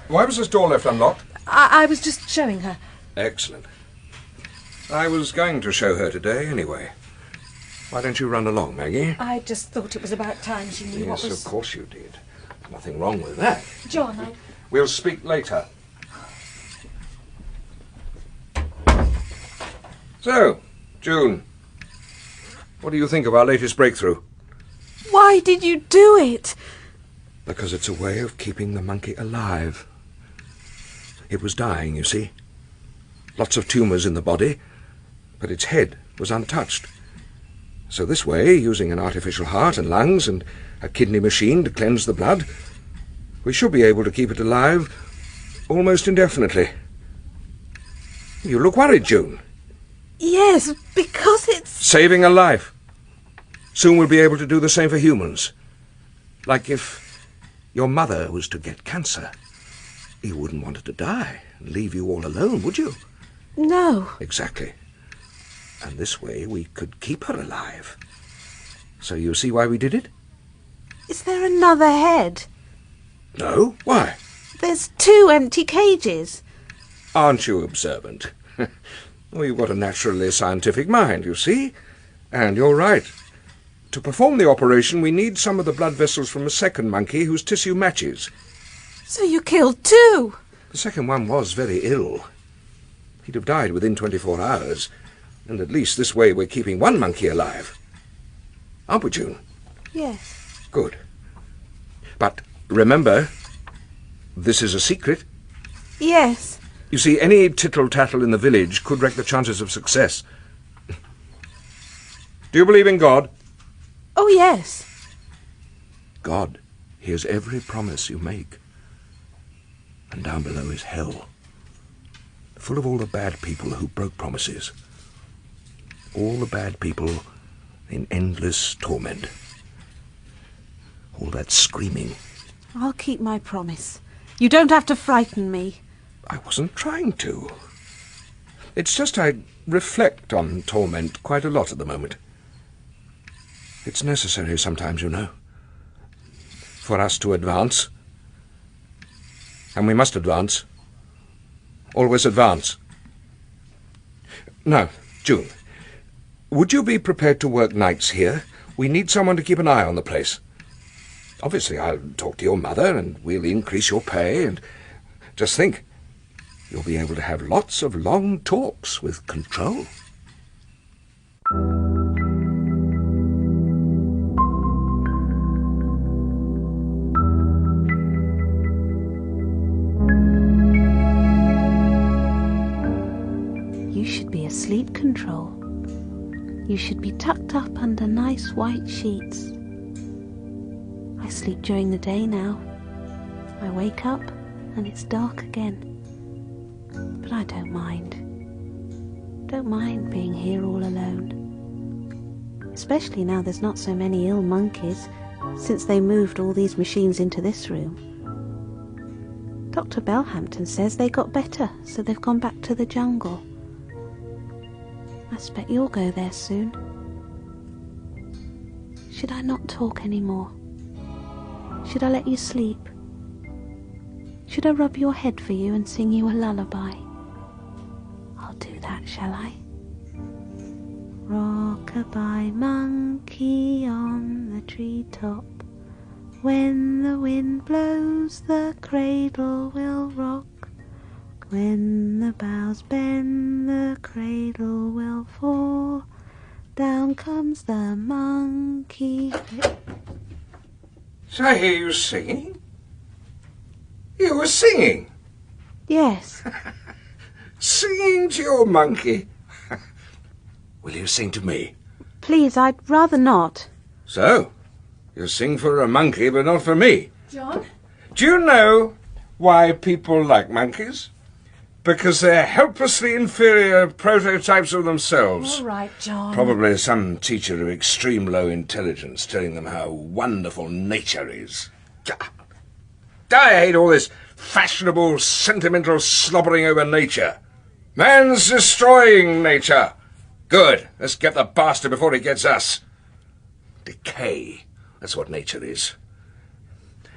Why was this door left unlocked? I was just showing her. Excellent. I was going to show her today anyway. Why don't you run along, Maggie? I just thought it was about time she knew what was... Yes, of course you did. Nothing wrong with that. John, I... We'll speak later. So, June, what do you think of our latest breakthrough? Why did you do it? Because it's a way of keeping the monkey alive. It was dying, you see. Lots of tumours in the body, but its head was untouched. So this way, using an artificial heart and lungs and a kidney machine to cleanse the blood, we should be able to keep it alive almost indefinitely. You look worried, June. Yes, because it's... Saving a life. Soon we'll be able to do the same for humans. Like if your mother was to get cancer. You wouldn't want her to die and leave you all alone, would you? No. Exactly. And this way we could keep her alive. So you see why we did it? Is there another head? No? Why? There's 2 empty cages. Aren't you observant? Well, you've got a naturally scientific mind, you see. And you're right. To perform the operation, we need some of the blood vessels from a second monkey whose tissue matches. So you killed 2? The second one was very ill. He'd have died within 24 hours. And at least this way we're keeping one monkey alive. Aren't we, June? Yes. Good. But remember, this is a secret. Yes. You see, any tittle-tattle in the village could wreck the chances of success. Do you believe in God? Oh, yes. God hears every promise you make. And down below is hell, full of all the bad people who broke promises. All the bad people in endless torment. All that screaming. I'll keep my promise. You don't have to frighten me. I wasn't trying to. It's just I reflect on torment quite a lot at the moment. It's necessary sometimes, you know, for us to advance. And we must advance. Always advance. Now, June, would you be prepared to work nights here? We need someone to keep an eye on the place. Obviously, I'll talk to your mother and we'll increase your pay and just think, you'll be able to have lots of long talks with Control. You should be asleep, Control. You should be tucked up under nice white sheets. I sleep during the day now. I wake up and it's dark again. But I don't mind. Don't mind being here all alone. Especially now there's not so many ill monkeys since they moved all these machines into this room. Dr. Bellhampton says they got better, so they've gone back to the jungle. I expect you'll go there soon. Should I not talk anymore? Should I let you sleep? Should I rub your head for you and sing you a lullaby? I'll do that, shall I? Rock-a-bye monkey on the treetop. When the wind blows, the cradle will rock. When the boughs bend, the cradle will fall. Down comes the monkey. So I hear you singing? You were singing? Yes. Singing to your monkey? Will you sing to me? Please, I'd rather not. So, you sing for a monkey, but not for me. John? Do you know why people like monkeys? Because they're helplessly inferior prototypes of themselves. All right, John. Probably some teacher of extreme low intelligence telling them how wonderful nature is. I hate all this fashionable, sentimental slobbering over nature. Man's destroying nature. Good. Let's get the bastard before he gets us. Decay. That's what nature is.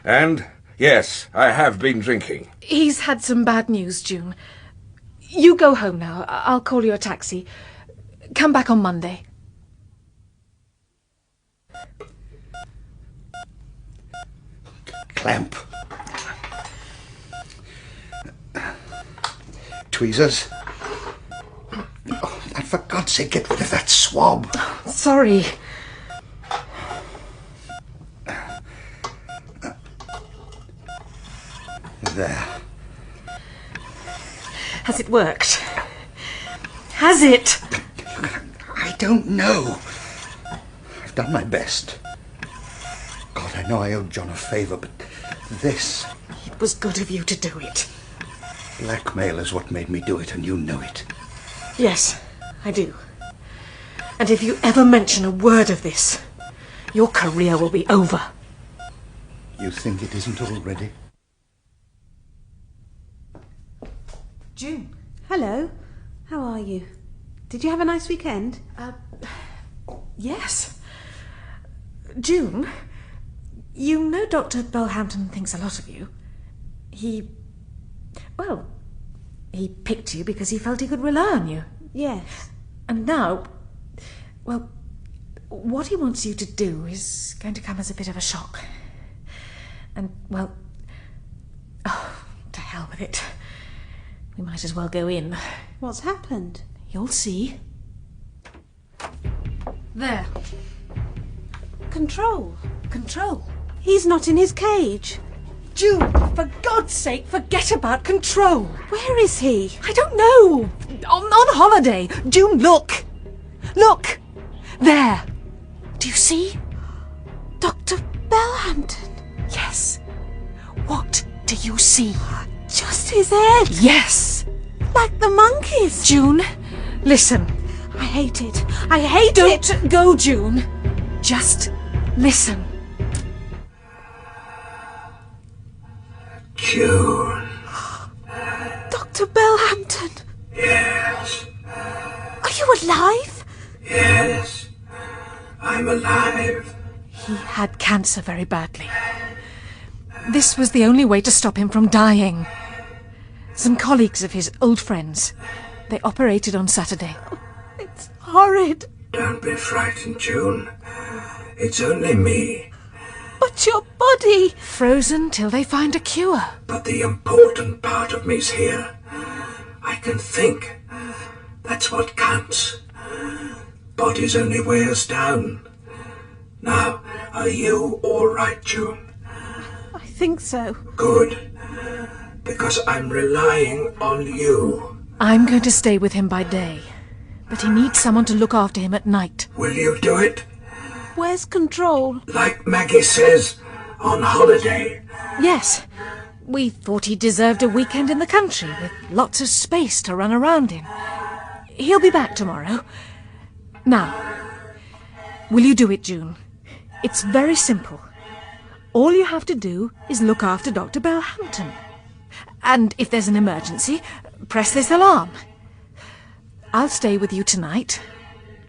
And, yes, I have been drinking. He's had some bad news, June. You go home now. I'll call you a taxi. Come back on Monday. Clamp. Tweezers. Oh, and for God's sake, get rid of that swab. Sorry. There. Has it worked? Has it? I don't know. I've done my best. God, I know I owed John a favour, but this... It was good of you to do it. Blackmail is what made me do it, and you know it. Yes, I do. And if you ever mention a word of this, your career will be over. You think it isn't already? June. Hello. How are you? Did you have a nice weekend? Yes. June, you know Dr. Bellhampton thinks a lot of you. He picked you because he felt he could rely on you. Yes. And now, well, what he wants you to do is going to come as a bit of a shock. And, well, to hell with it. We might as well go in. What's happened? You'll see. There. Control. Control. He's not in his cage. June, for God's sake, forget about Control. Where is he? I don't know. On holiday. June, look. Look. There. Do you see? Dr. Bellhampton. Yes. What do you see? Just his head. Yes. Like the monkeys. June, listen. I hate it. I hate it. Don't go, June. Just listen. June. Dr. Bellhampton. Yes. Are you alive? Yes. I'm alive. He had cancer very badly. This was the only way to stop him from dying. Some colleagues of his, old friends, they operated on Saturday. It's horrid. Don't be frightened, June. It's only me. But your body... Frozen till they find a cure. But the important part of me's here. I can think. That's what counts. Bodies only wear us down. Now, are you all right, June? I think so. Good. Because I'm relying on you. I'm going to stay with him by day, but he needs someone to look after him at night. Will you do it? Where's Control? Like Maggie says, on holiday. Yes. We thought he deserved a weekend in the country with lots of space to run around in. He'll be back tomorrow. Now, will you do it, June? It's very simple. All you have to do is look after Dr. Bellhampton. And if there's an emergency, press this alarm. I'll stay with you tonight.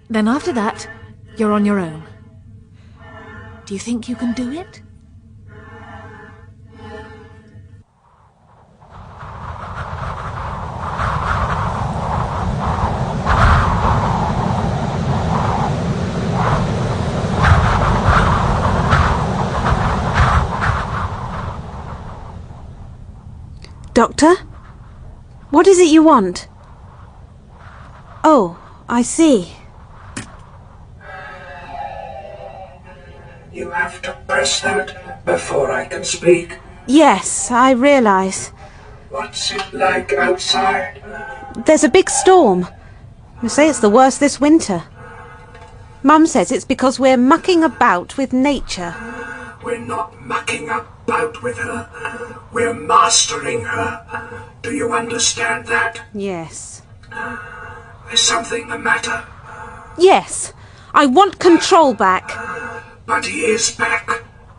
Then after that, you're on your own. Do you think you can do it? Doctor? What is it you want? Oh, I see. You have to press that before I can speak. Yes, I realise. What's it like outside? There's a big storm. They say it's the worst this winter. Mum says it's because we're mucking about with nature. We're not mucking about with her. We're mastering her. Do you understand that? Yes. Is something the matter? Yes. I want Control back. But he is back.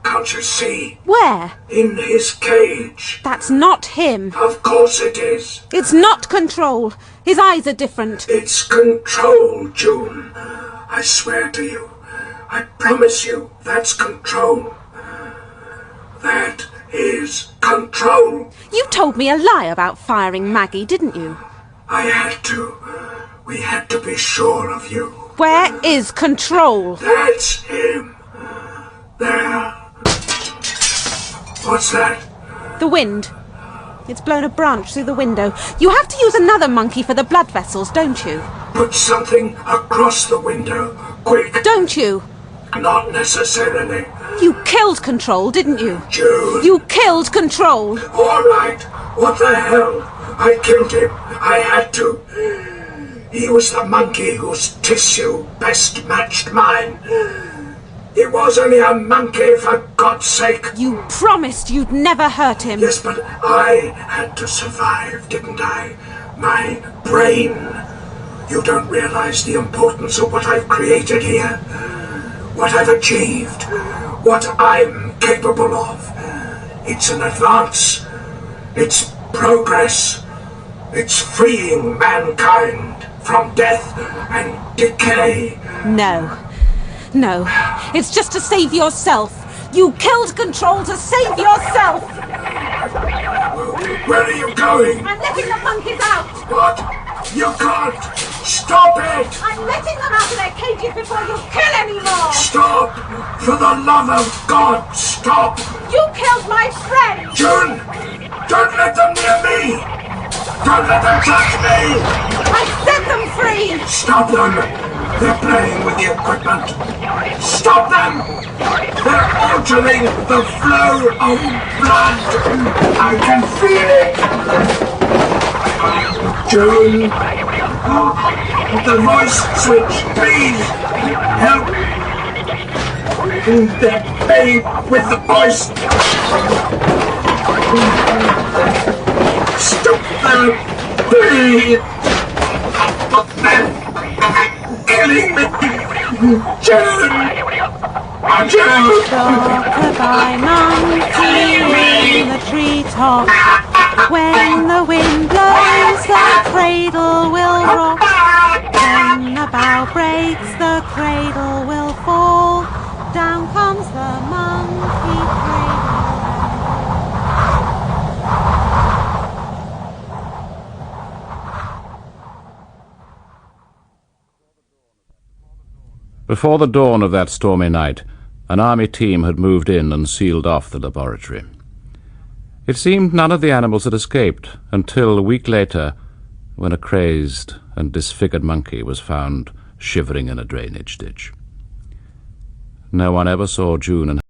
Can't you see? Where? In his cage. That's not him. Of course it is. It's not Control. His eyes are different. It's Control, June. I swear to you. I promise you, that's Control. That is Control. You told me a lie about firing Maggie, didn't you? I had to. We had to be sure of you. Where is Control? That's him. There. What's that? The wind. It's blown a branch through the window. You have to use another monkey for the blood vessels, don't you? Put something across the window. Quick. Don't you? Not necessarily. You killed Control, didn't you? June. You killed Control. All right. What the hell? I killed him. I had to. He was the monkey whose tissue best matched mine. He was only a monkey, for God's sake. You promised you'd never hurt him. Yes, but I had to survive, didn't I? My brain. You don't realize the importance of what I've created here. What I've achieved. What I'm capable of. It's an advance. It's progress. It's freeing mankind from death and decay. No. No. It's just to save yourself. You killed Control to save yourself. Where are you going? I'm letting the monkeys out. What? You can't. Stop it. I'm letting them out of their cages before you kill any more. Stop. For the love of God, stop. You killed my friend. June, don't let them near me. Don't let them touch me. I set them free. Stop them. They're playing with the equipment. Stop them! They're altering the flow of blood. I can feel it. June, the voice switch, please. Help. They're playing with the voice. Stop them, please. They're killing me. June. June. Goodbye, monkey in the treetop. When the wind blows, the cradle will rock. When the bough breaks, the cradle will fall. Down comes the monkey cradle. Before the dawn of that stormy night, an army team had moved in and sealed off the laboratory. It seemed none of the animals had escaped until a week later, when a crazed and disfigured monkey was found shivering in a drainage ditch. No one ever saw June and